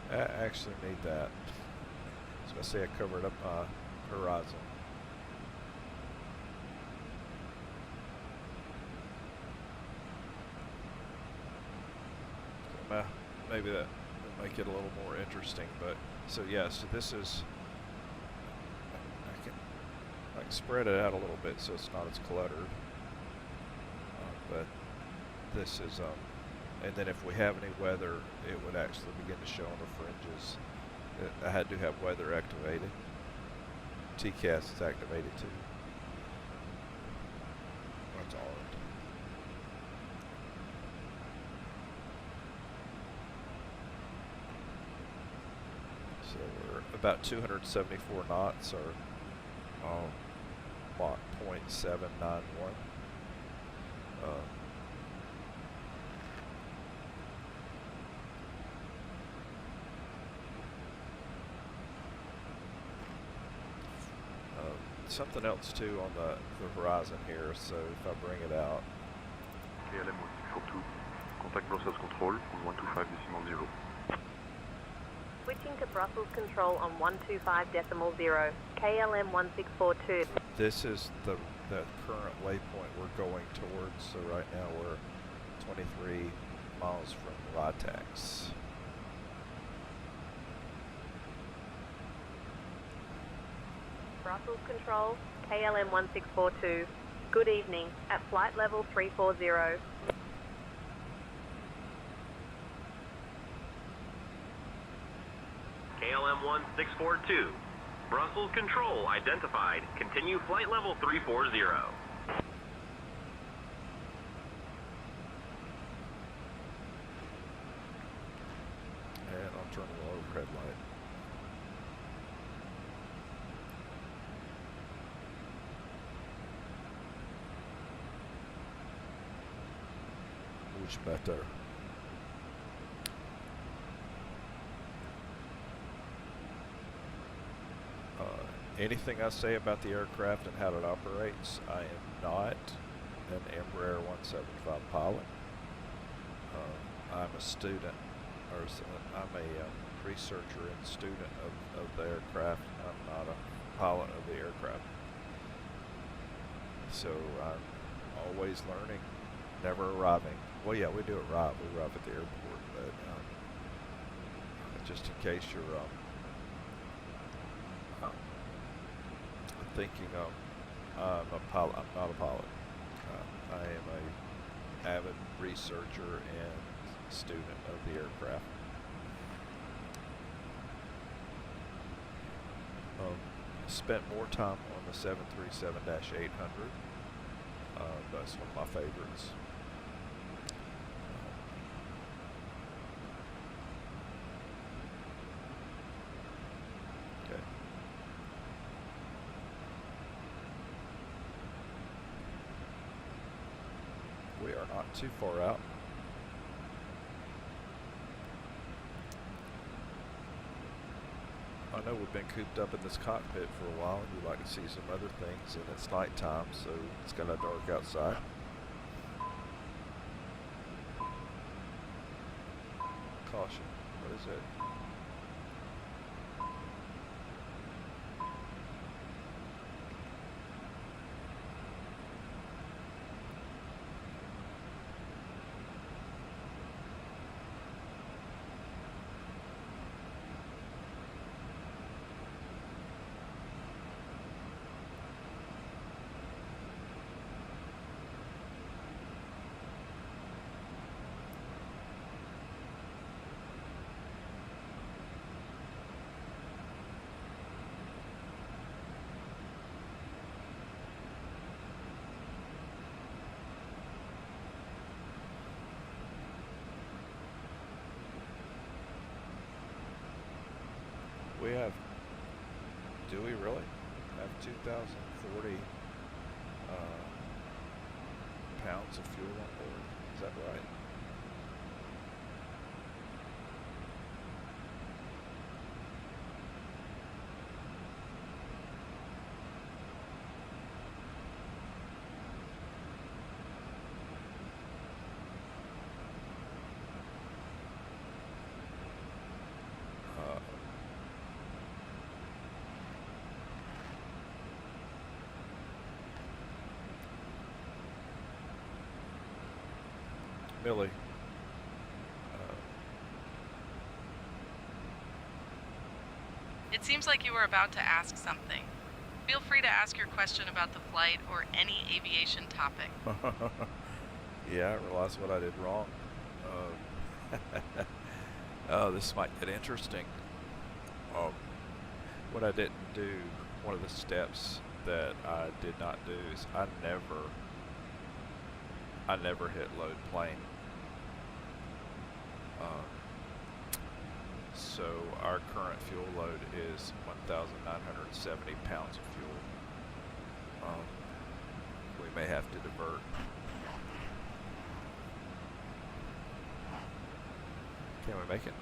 I actually need that. So I say I covered up my horizon. Maybe that will make it a little more interesting, but so yeah, so this is, I can spread it out a little bit so it's not as cluttered, but this is, and then if we have any weather, it would actually begin to show on the fringes. I had to have weather activated. TCAS is activated too. That's all. So we're about 274 knots, or Mach 0.791. Something else too on the horizon here, so if I bring it out. KLM 1642, contact Brussels Control on 125.0. Switching to Brussels Control on 125.0, KLM 1642. This is the current waypoint we're going towards, so right now we're 23 miles from Ritax. Brussels Control, KLM 1642. Good evening, at flight level 340. KLM 1642. Brussels Control identified. Continue flight level 340. And I'll turn the overhead light. Much better. Anything I say about the aircraft and how it operates, I am not an Embraer 175 pilot. I'm a student, or I'm a researcher and student of the aircraft. I'm not a pilot of the aircraft. So I'm always learning, never arriving. Well, yeah, we do arrive. We arrive at the airport, but just in case you're thinking I'm a pilot. I'm not a pilot. I am a avid researcher and student of the aircraft. Spent more time on the 737-800. That's one of my favorites. Okay. We are not too far out. I know we've been cooped up in this cockpit for a while, and we'd like to see some other things, and it's nighttime, so it's kind of dark outside. Caution. What is it? Do we really have 2,040 pounds of fuel on board? Is that right? Millie. It seems like you were about to ask something. Feel free to ask your question about the flight or any aviation topic. Yeah, I realized what I did wrong. Oh, this might get interesting. What I didn't do, one of the steps that I did not do is I never hit load plane. So our current fuel load is 1,970 pounds of fuel. We may have to divert. Can we make it?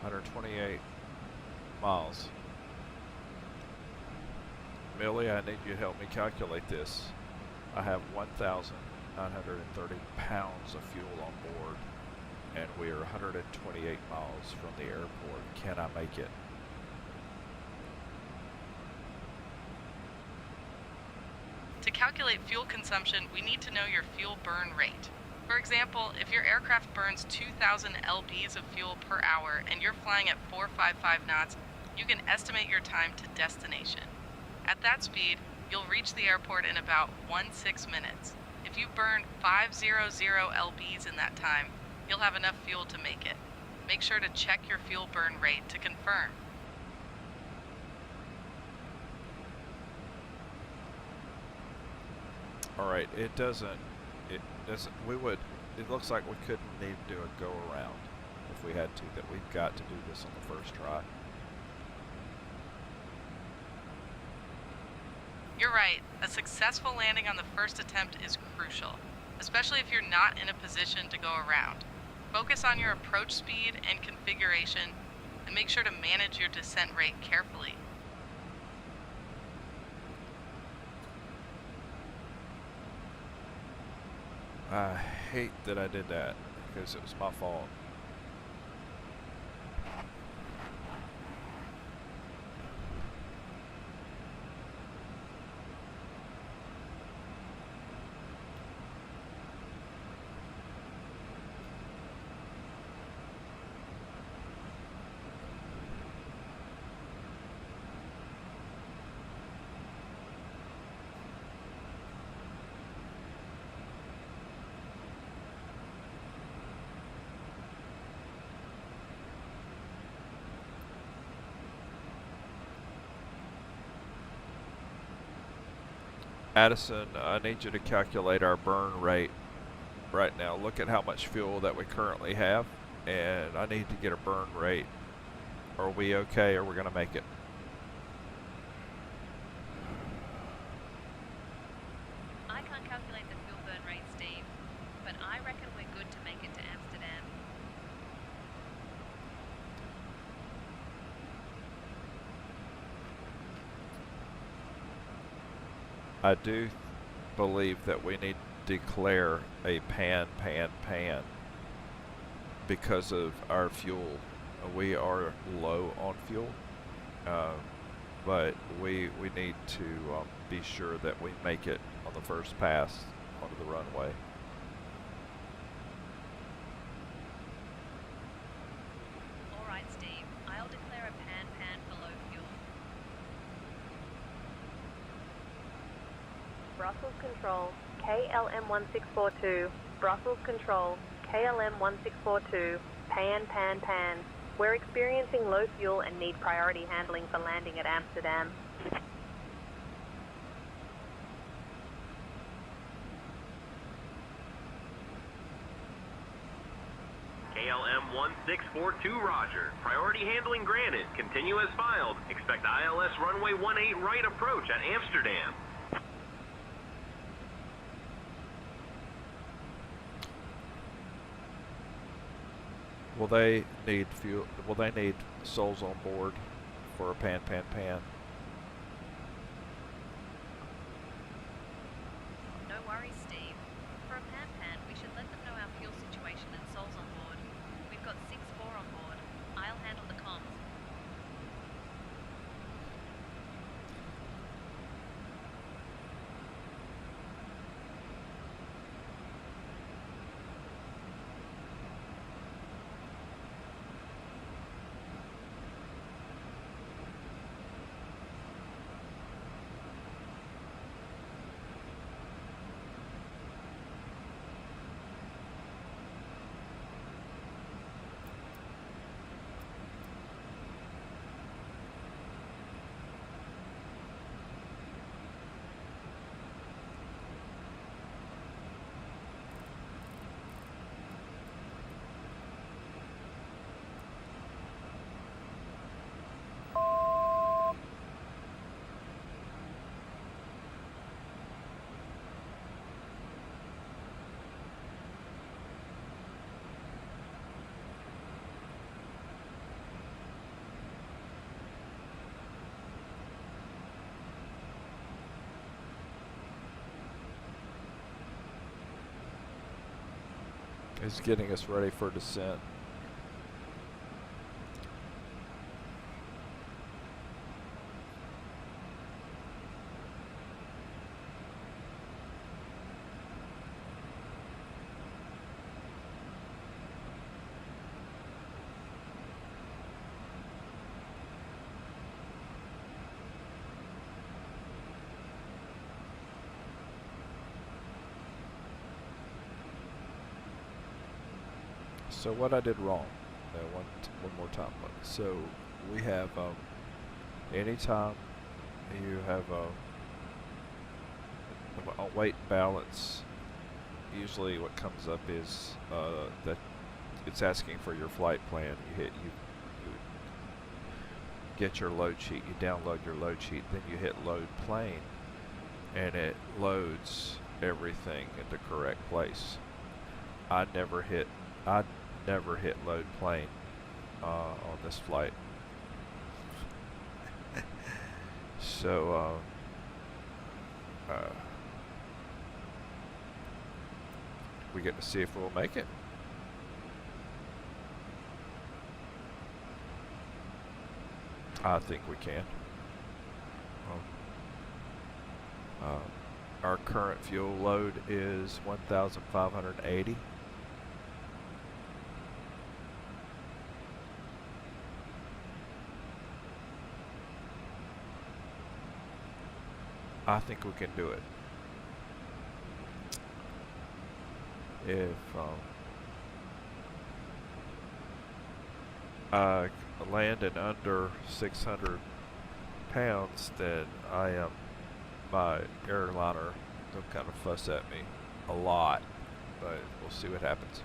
$128 miles. Millie, I need you to help me calculate this. I have 1,930 pounds of fuel on board, and we are 128 miles from the airport. Can I make it? To calculate fuel consumption, we need to know your fuel burn rate. For example, if your aircraft burns 2,000 lbs of fuel per hour and you're flying at 455 knots, you can estimate your time to destination. At that speed, you'll reach the airport in about 16 minutes. If you burn 500 lbs in that time, you'll have enough fuel to make it. Make sure to check your fuel burn rate to confirm. Alright, it looks like we couldn't need to do a go around if we had to, that we've got to do this on the first try. You're right, a successful landing on the first attempt is crucial, especially if you're not in a position to go around. Focus on your approach speed and configuration, and make sure to manage your descent rate carefully. I hate that I did that, because it was my fault. Addison, I need you to calculate our burn rate right now. Look at how much fuel that we currently have, and I need to get a burn rate. Are we okay? Or we're going to make it? I can't calculate the fuel burn rate, Steve, but I reckon we're good to make it to Amsterdam. I do believe that we need to declare a pan because of our fuel. We are low on fuel, but we need to be sure that we make it on the first pass onto the runway. All right, Steve, I'll declare a pan for low fuel. Brussels Control, KLM 1642. Brussels Control, KLM 1642. Pan. We're experiencing low fuel and need priority handling for landing at Amsterdam. KLM 1642, roger. Priority handling granted. Continue as filed. Expect ILS runway 18 right approach at Amsterdam. Will they need fuel? Will they need souls on board for a pan? No worries, Steve. For a pan, we should let them know our fuel situation and souls on board. We've got 6-4 on board. I'll handle the comms. It's getting us ready for descent. So what I did wrong, one more time. So we have anytime you have a weight balance, usually what comes up is that it's asking for your flight plan. You get your load sheet, you download your load sheet, then you hit load plane, and it loads everything in the correct place. I never hit load plane on this flight. So we get to see if we'll make it. I think we can. Our current fuel load is 1,580. I think we can do it. If I land in under 600 pounds, then my airliner, they'll kind of fuss at me a lot, but we'll see what happens.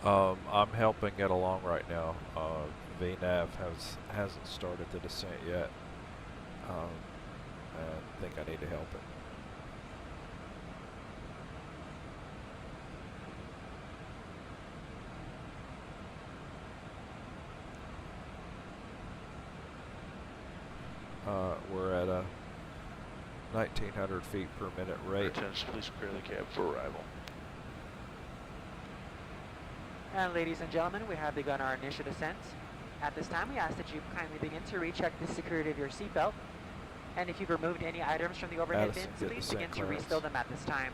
I'm helping it along right now. VNAV hasn't started the descent yet. I think I need to help it. We're at a 1900 feet per minute rate. Attention, please clear the cab for arrival. And ladies and gentlemen, we have begun our initial descent. At this time, we ask that you kindly begin to recheck the security of your seatbelt. And if you've removed any items from the overhead bins, please begin to refill them at this time.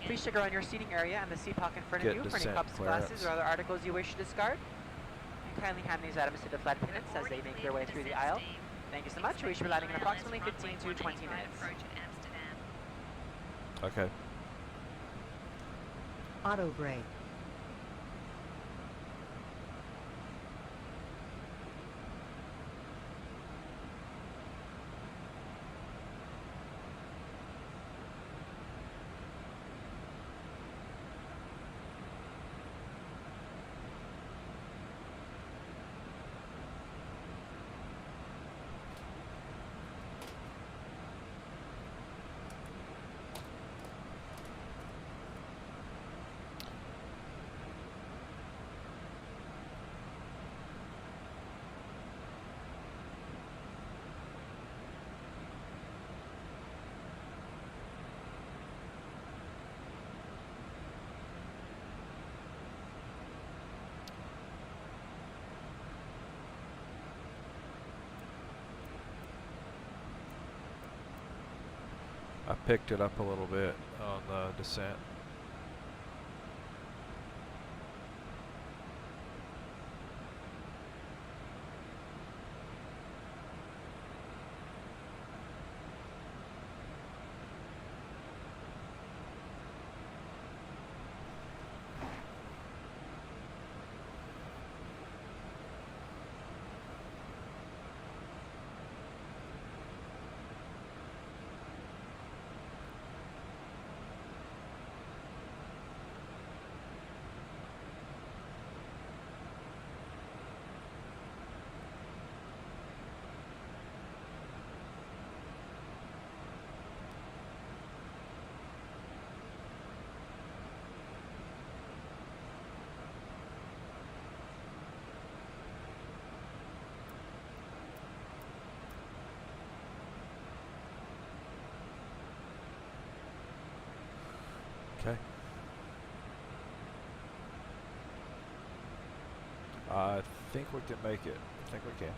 Please check around your seating area and the seat pocket in front of you for any cups, glasses, or other articles you wish to discard. And kindly hand these items to the flight attendants as they make their way through the aisle. Thank you so much. We should be landing in approximately 15 to 20 minutes. Okay. Auto brake. I picked it up a little bit on the descent. Okay. I think we can make it. I think we can.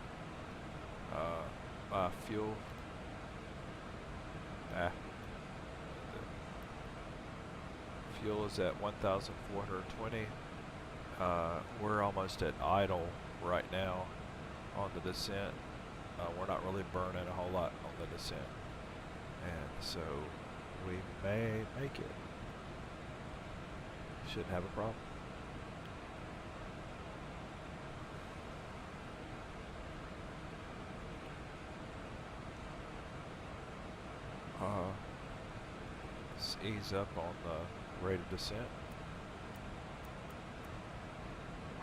Fuel. Fuel is at 1,420. We're almost at idle right now on the descent. We're not really burning a whole lot on the descent. And so we may make it. Shouldn't have a problem. Let's ease up on the rate of descent.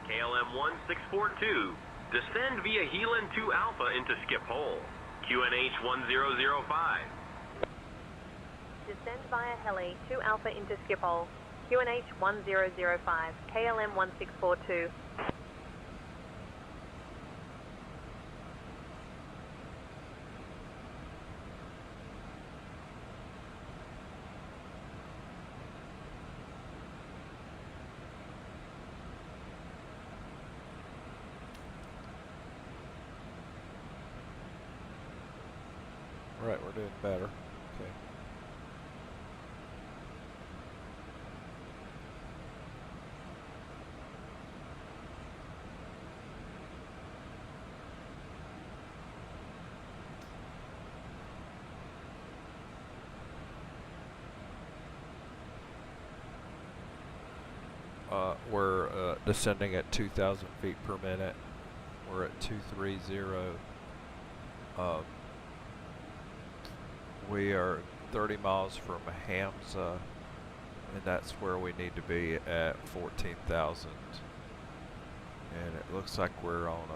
KLM 1642, descend via Helan 2 Alpha into Skip Hole. QNH 1005. Descend via Heli 2 Alpha into Skip Hole. QNH 1005, KLM 1642. Right, we're doing better. Okay. We're descending at 2,000 feet per minute. We're at 230. We are 30 miles from Hamza and that's where we need to be at 14,000. And it looks like we're on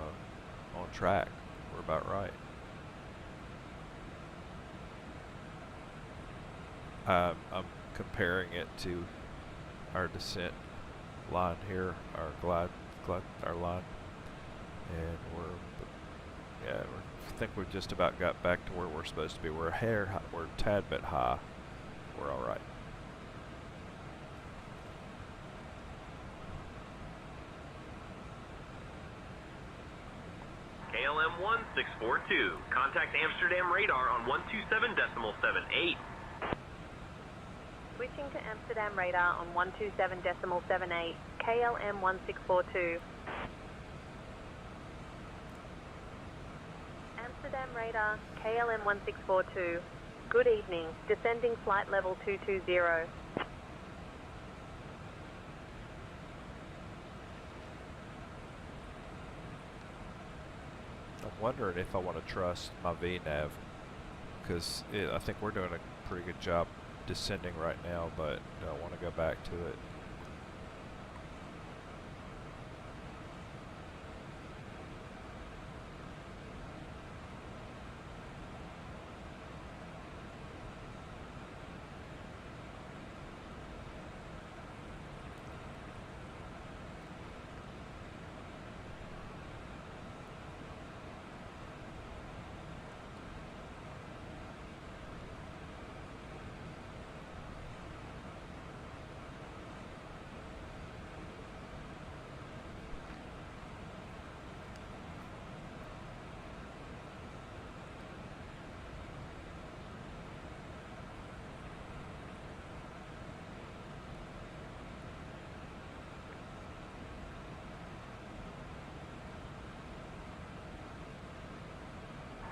track. We're about right. I'm comparing it to our descent line here, our glide line, and I think we've just about got back to where we're supposed to be. We're a tad bit high. We're all right. KLM 1642. Contact Amsterdam radar on 127.78. Switching to Amsterdam radar on 127.78. KLM 1642. Amsterdam radar, KLM 1642. Good evening. Descending flight level 220. I'm wondering if I want to trust my VNav, because I think we're doing a pretty good job descending right now, but I want to go back to it.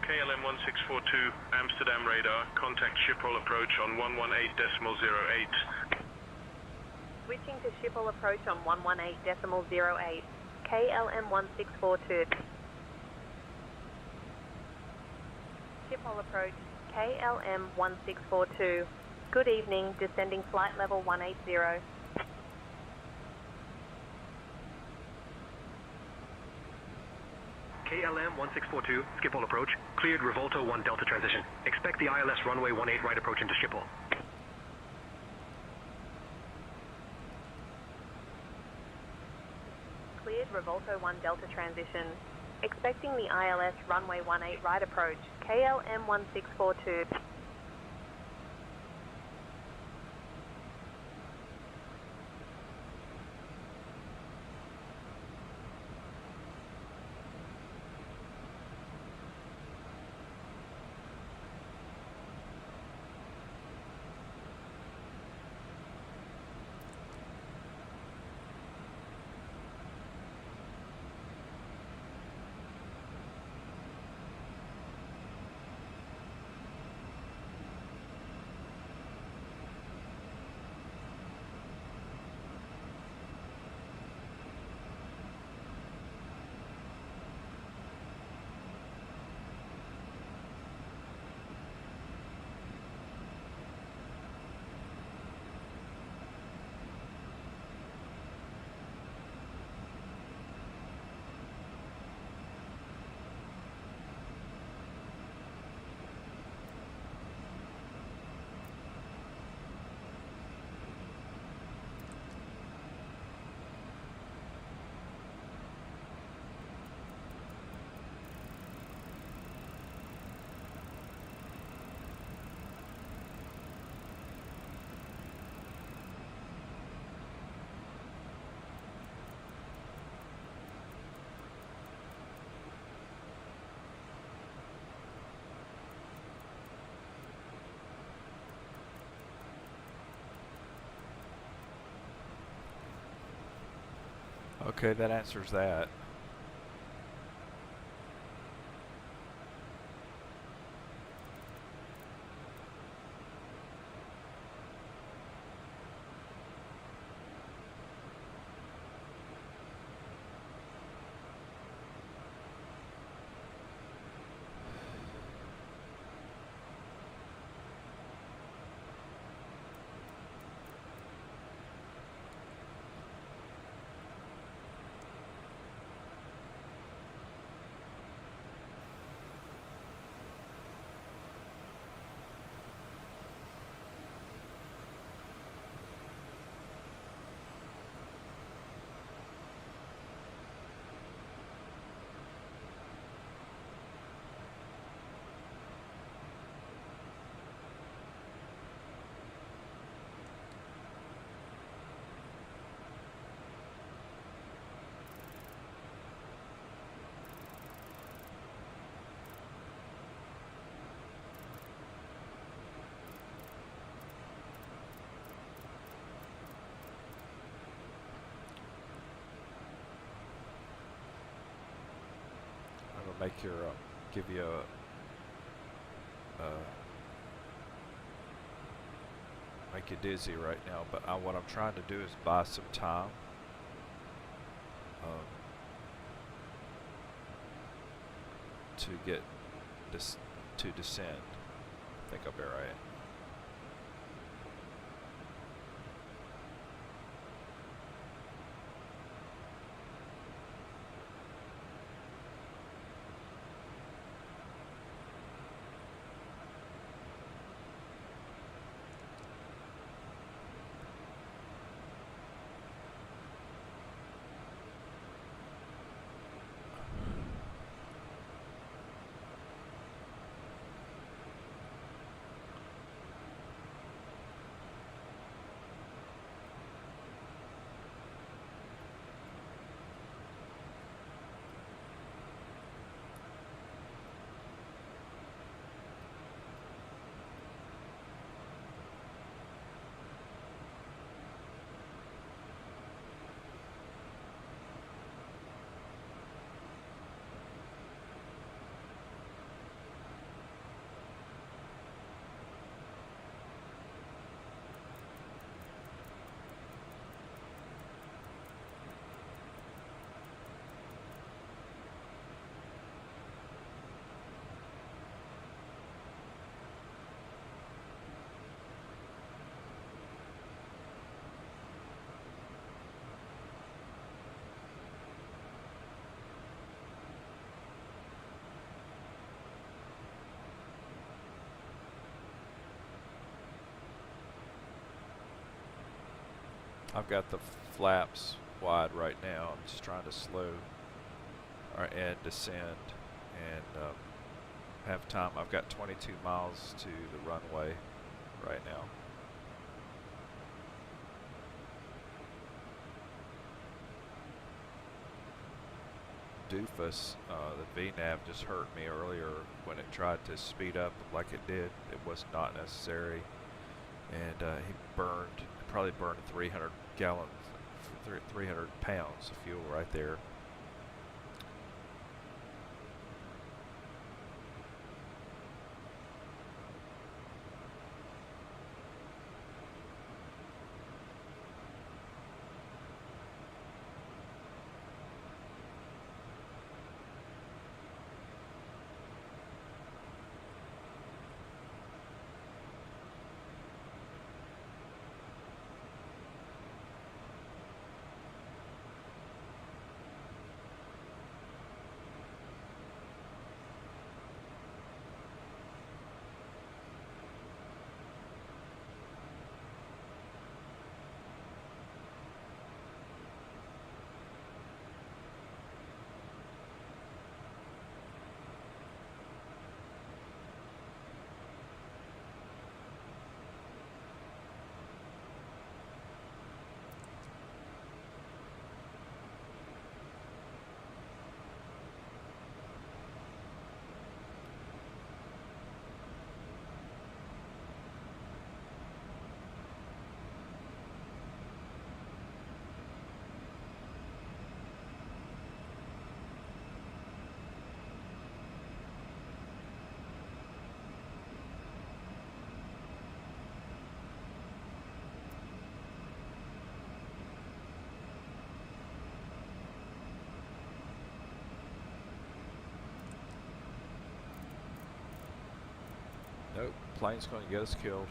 KLM 1642, Amsterdam radar, contact Schiphol approach on 118.08. Switching to Schiphol approach on 118.08. KLM 1642. Schiphol approach, KLM 1642. Good evening, descending flight level 180. KLM 1642, Schiphol approach. Cleared Revolto 1 Delta transition. Expect the ILS runway 18 right approach into Schiphol. Cleared Revolto 1 Delta transition. Expecting the ILS runway 18 right approach. KLM 1642. Okay, that answers that. make your give you a make you dizzy right now. But what I'm trying to do is buy some time. To get this to descend. I think I'll be right. I've got the flaps wide right now. I'm just trying to slow and descend and have time. I've got 22 miles to the runway right now. Doofus, the VNAV just hurt me earlier when it tried to speed up like it did. It was not necessary, and he probably burned 300 gallons, 300 pounds of fuel right there. Nope, plane's going to get us killed.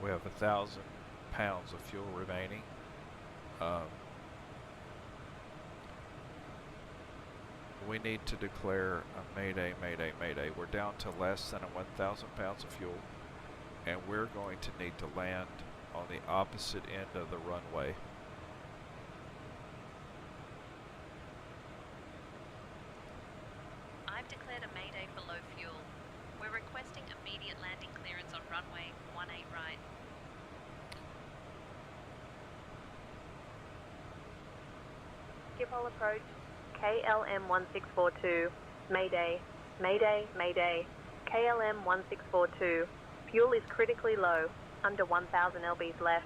We have 1,000 pounds of fuel remaining. We need to declare a mayday, mayday, mayday. We're down to less than 1,000 pounds of fuel, and we're going to need to land on the opposite end of the runway. I've declared a mayday for low fuel. We're requesting immediate landing clearance on runway 18 right. Schiphol approach, KLM 1642, Mayday, Mayday, Mayday, KLM 1642. Fuel is critically low, under 1,000 lbs left.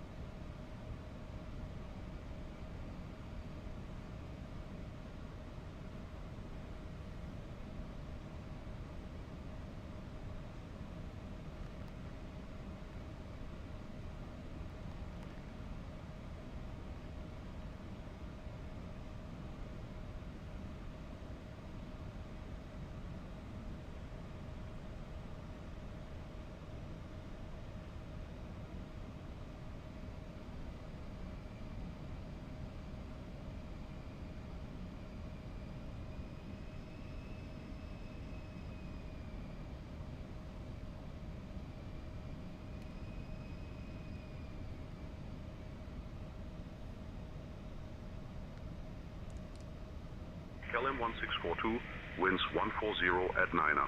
KLM 1642, winds 140 at 9er.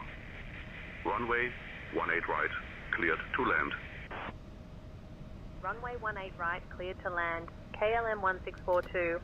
Runway 18 right, cleared to land. Runway 18 right, cleared to land. KLM 1642.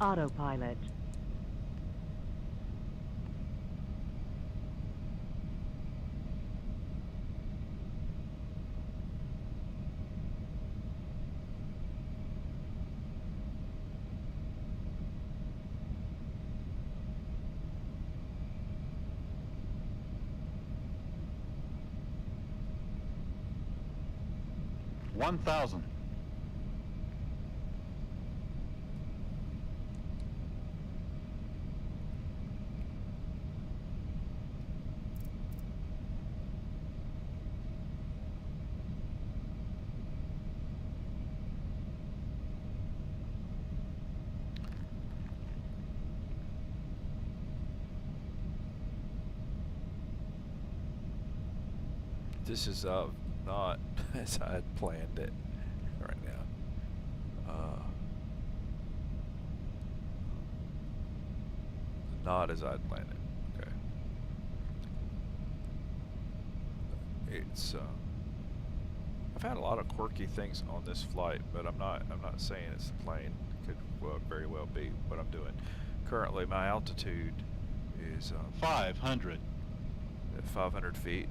Autopilot. $1,000. This is not as I had planned it right now. Not as I had planned it. Okay. It's I've had a lot of quirky things on this flight, but I'm not saying it's the plane. It could very well be what I'm doing. Currently, my altitude is 500. At 500 feet.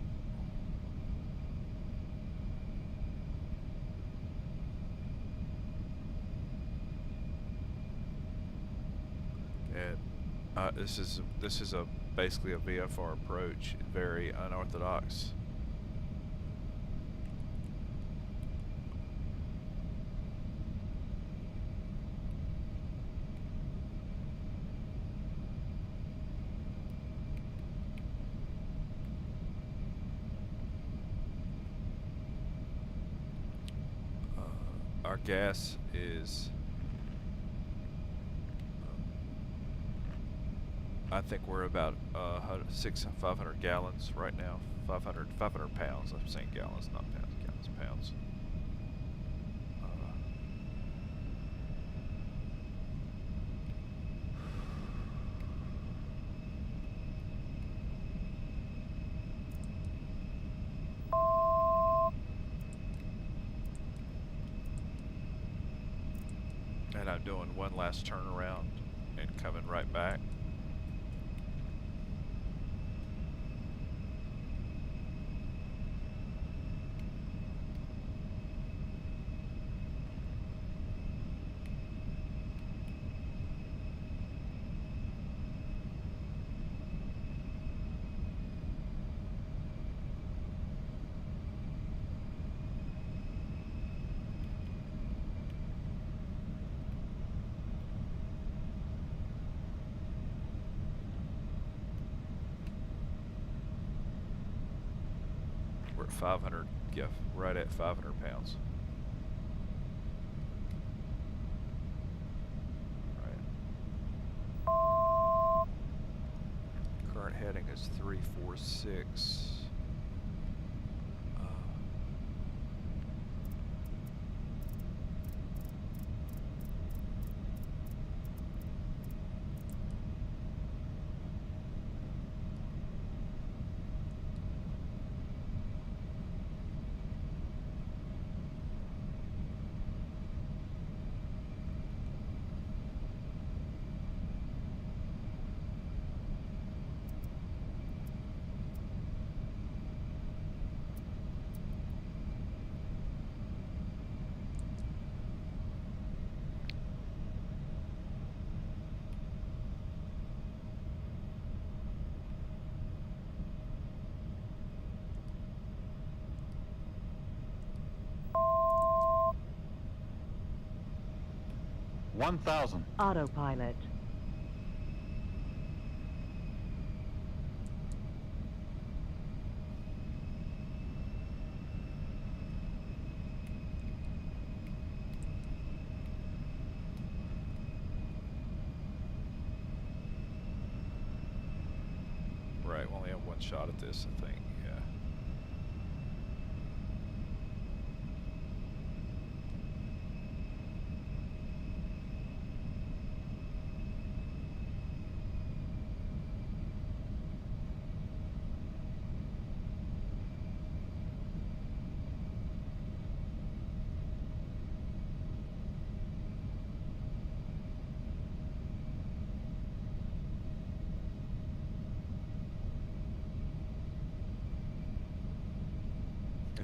And this is basically a VFR approach, very unorthodox. Our gas is, I think we're about 500 gallons right now. 500 pounds. I'm saying gallons, not pounds. Gallons, pounds. And I'm doing one last turnaround and coming right back. We're at 500, yeah, right at 500 pounds. Right. Current heading is 346. 1,000. Autopilot. Right, we only have one shot at this, I think. Yeah.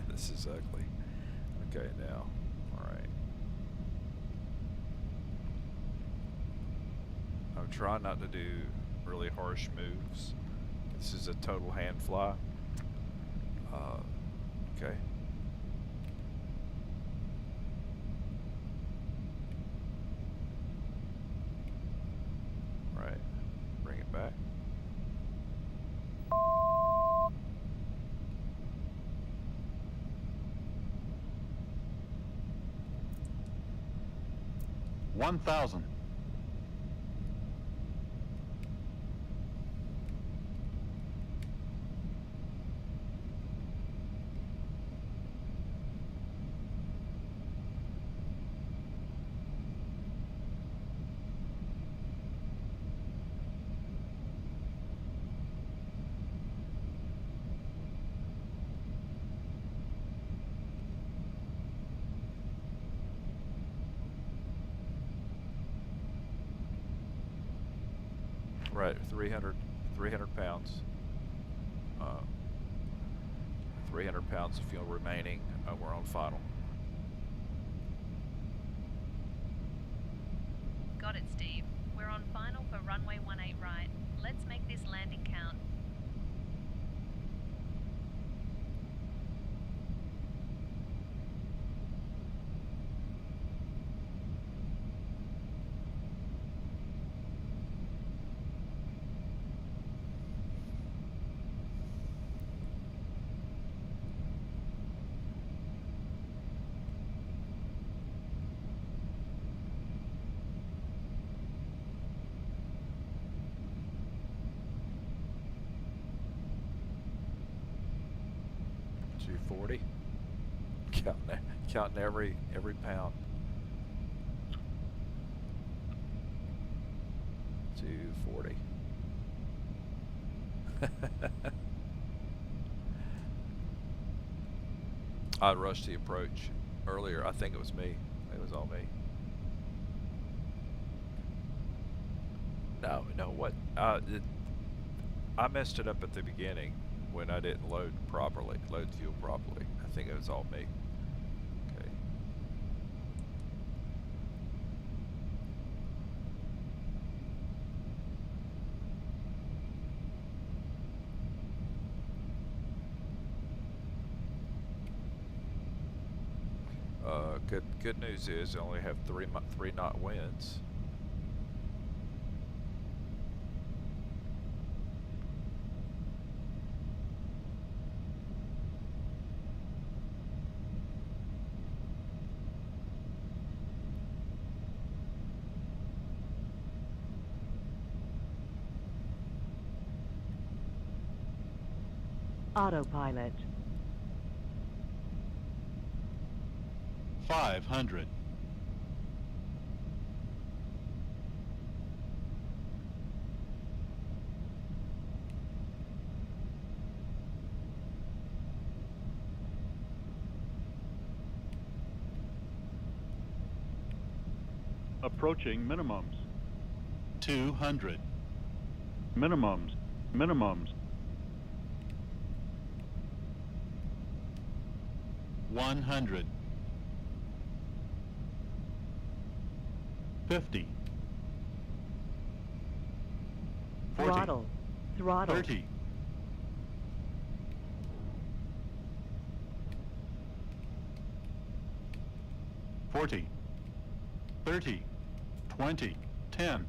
This is ugly. Okay, now, all right. I'm trying not to do really harsh moves. This is a total hand fly. Okay. Right, bring it back. $1,000. Right, 300 pounds. 300 pounds of fuel remaining. We're on final. Got it, Steve. We're on final for runway 18 right. Let's make this landing count. $240. Counting every pound. 240. I rushed the approach earlier. I think it was me. It was all me. No, what? I messed it up at the beginning when I didn't load fuel properly. I think it was all me. Okay. Good news is I only have 3 knot winds. Autopilot. 500. Approaching minimums. 200. Minimums. 100. 50. 40. Throttle. 30. 40. 30. 20, 10.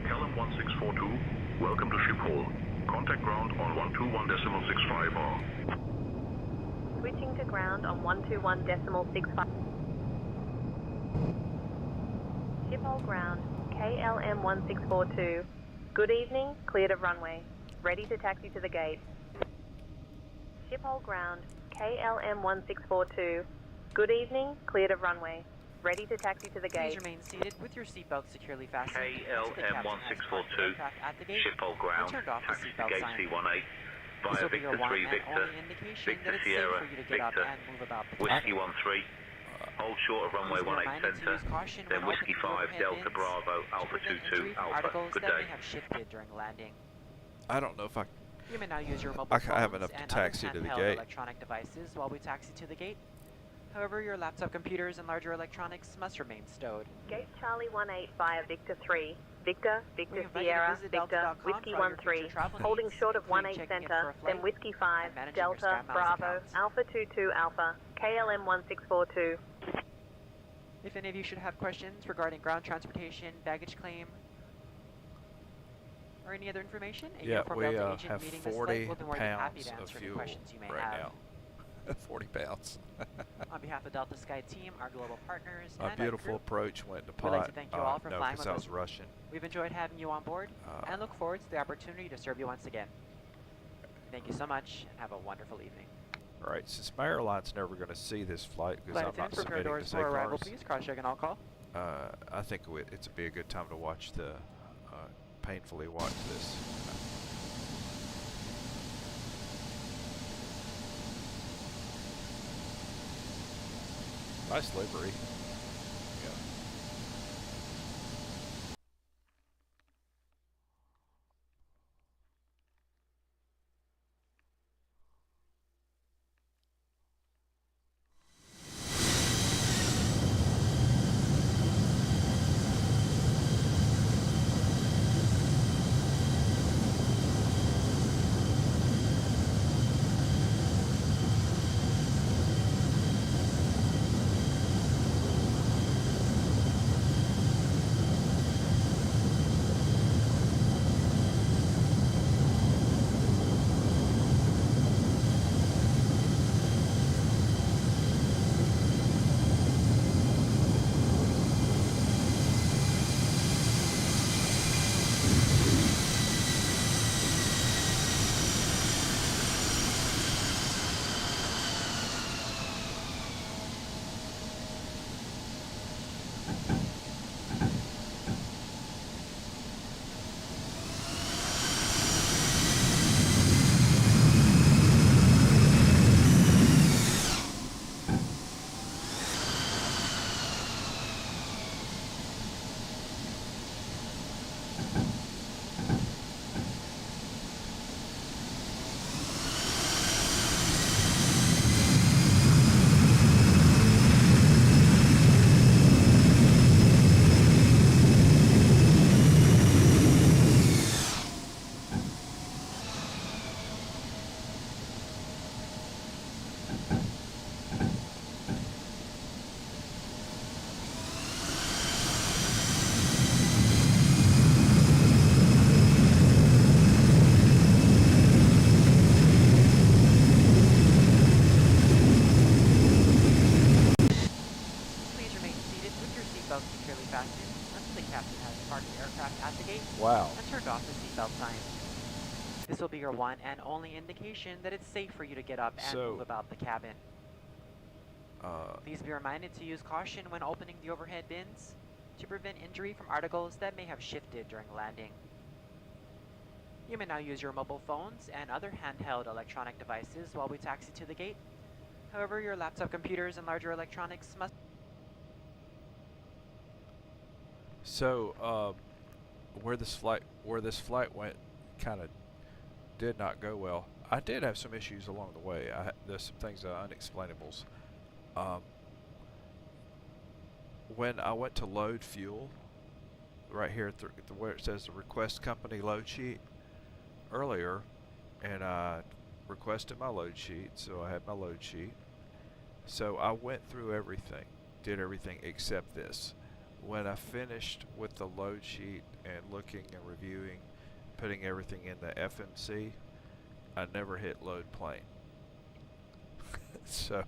KLM 1642, welcome to Schiphol. Contact ground on 121.65R. Switching to ground on 121.65. Schiphol ground, KLM 1642. Good evening, cleared of runway. Ready to taxi to the gate. Schiphol ground, KLM 1642. Good evening, cleared of runway. Ready to taxi to the Please gate. remain seated with your seatbelt securely fastened. KLM 1642, Schiphol ground, taxi to gate C18, via Victor 3 Victor, Victor Sierra, Victor, Whiskey 13, hold short of runway 18 centre, then Whiskey 5, Delta Bravo, Alpha 22, Alpha. Good day. Have shifted during landing. I don't know if I You may now use your mobile I have phones enough to and taxi other to the handheld gate. electronic devices while we taxi to the gate. However, your laptop computers and larger electronics must remain stowed. Gate Charlie 18 via Victor 3. Victor, We Victor invite you to Sierra, visit Victor, delta.com Whiskey for all your future 13, travel holding needs, short of including 18 checking in centre, for a then flight Whiskey 5, and managing your Delta, Sky Miles Bravo, accounts. Alpha 22 Alpha, KLM 1642. If any of you should have questions regarding ground transportation, baggage claim, or any other information, a Yeah, uniformed we Delta agent have meeting this 40 flight will be more than happy pounds to of answer any fuel questions you may right have. now. 40 pounds. On behalf of Delta Sky Team, our global partners, My and beautiful our crew, approach went to we'd like pot. to thank you all for No, flying because with I us. was Russian. We've enjoyed having you on board and look forward to the opportunity to serve you once again. Thank you so much and have a wonderful evening. All right, since my airline's never going to see this flight because Flight I'm not attendants, prepare submitting doors to for arrival, SACARs, please. Cross-check and all call. I think it's be a good time to watch the painfully watch this. Nice livery. Yeah. Please remain seated with your seatbelt securely fastened until the captain has parked the aircraft at the gate Wow. and turned off the seatbelt sign. This will be your one and only indication that it's safe for you to get up and So, move about the cabin. Please be reminded to use caution when opening the overhead bins to prevent injury from articles that may have shifted during landing. You may now use your mobile phones and other handheld electronic devices while we taxi to the gate. However, your laptop computers and larger electronics must... So, where this flight went, kind of did not go well. I did have some issues along the way. There's some things unexplainables. When I went to load fuel, right here at where it says the request company load sheet earlier, and I requested my load sheet, so I had my load sheet. So I went through everything, did everything except this. When I finished with the load sheet and looking and reviewing, putting everything in the FMC, I never hit load plane. So,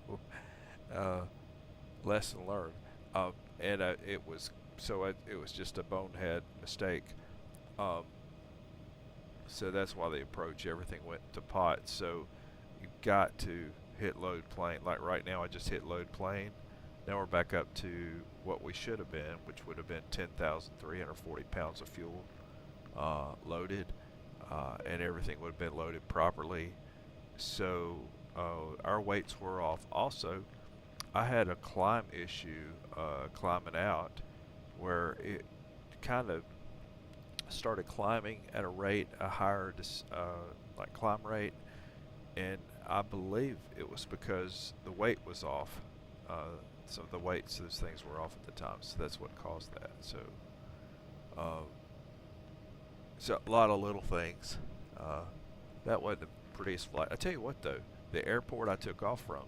lesson learned. And it was just a bonehead mistake. So that's why the approach, everything went to pot. So you've got to hit load plane. Like right now, I just hit load plane. Now we're back up to what we should have been, which would have been 10,340 pounds of fuel loaded, and everything would have been loaded properly. So our weights were off. Also, I had a climb issue climbing out, where it kind of started climbing at a higher like climb rate, and I believe it was because the weight was off. So the weights, those things were off at the time, so that's what caused that. So, so a lot of little things. That wasn't the prettiest flight. I tell you what, though, the airport I took off from,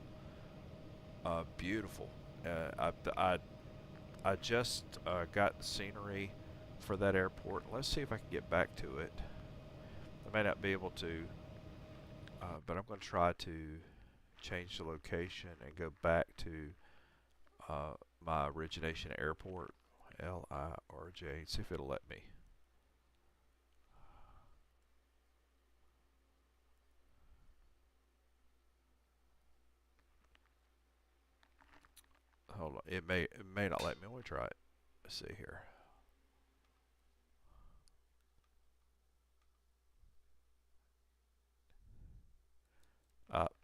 beautiful. I just got the scenery for that airport. Let's see if I can get back to it. I may not be able to, but I'm going to try to change the location and go back to my origination airport, LIRJ, see if it'll let me. Hold on, it may not let me. Let me try it. Let's see here.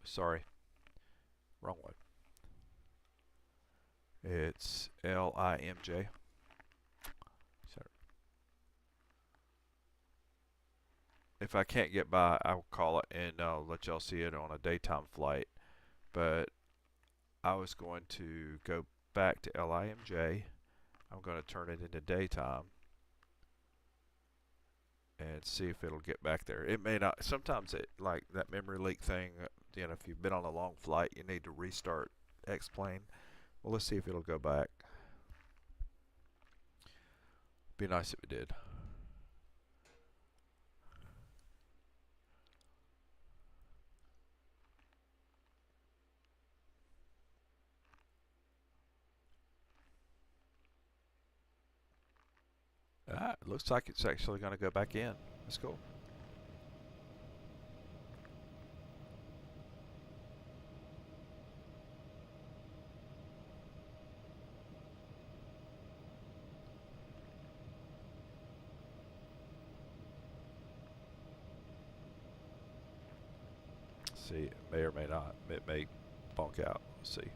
Sorry, wrong one. It's LIMJ. If I can't get by, I'll call it and I'll let y'all see it on a daytime flight. But I was going to go back to LIMJ. I'm going to turn it into daytime and see if it'll get back there. It may not. Sometimes it, like that memory leak thing, you know, if you've been on a long flight, you need to restart Xplane. Well, let's see if it'll go back. Be nice if it did. It looks like it's actually going to go back in. That's cool. See, it may or may not. It may bonk out. Let's see.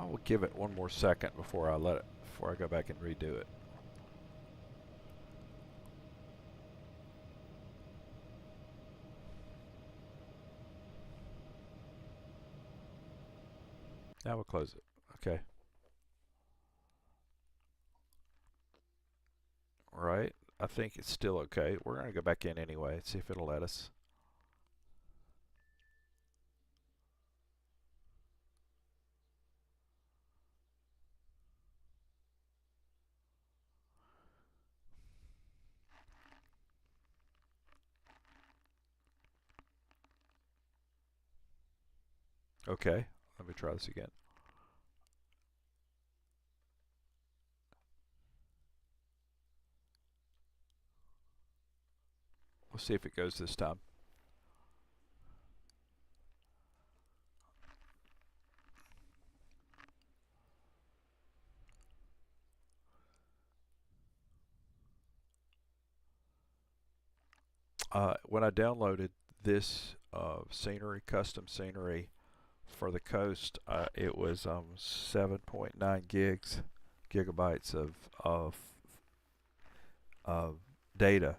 I will give it one more second before I go back and redo it. Now we'll close it. Okay. All right. I think it's still okay. We're going to go back in anyway and see if it'll let us. Okay, let me try this again. We'll see if it goes this time. when I downloaded this scenery, custom scenery for the coast, it was 7.9 gigabytes of data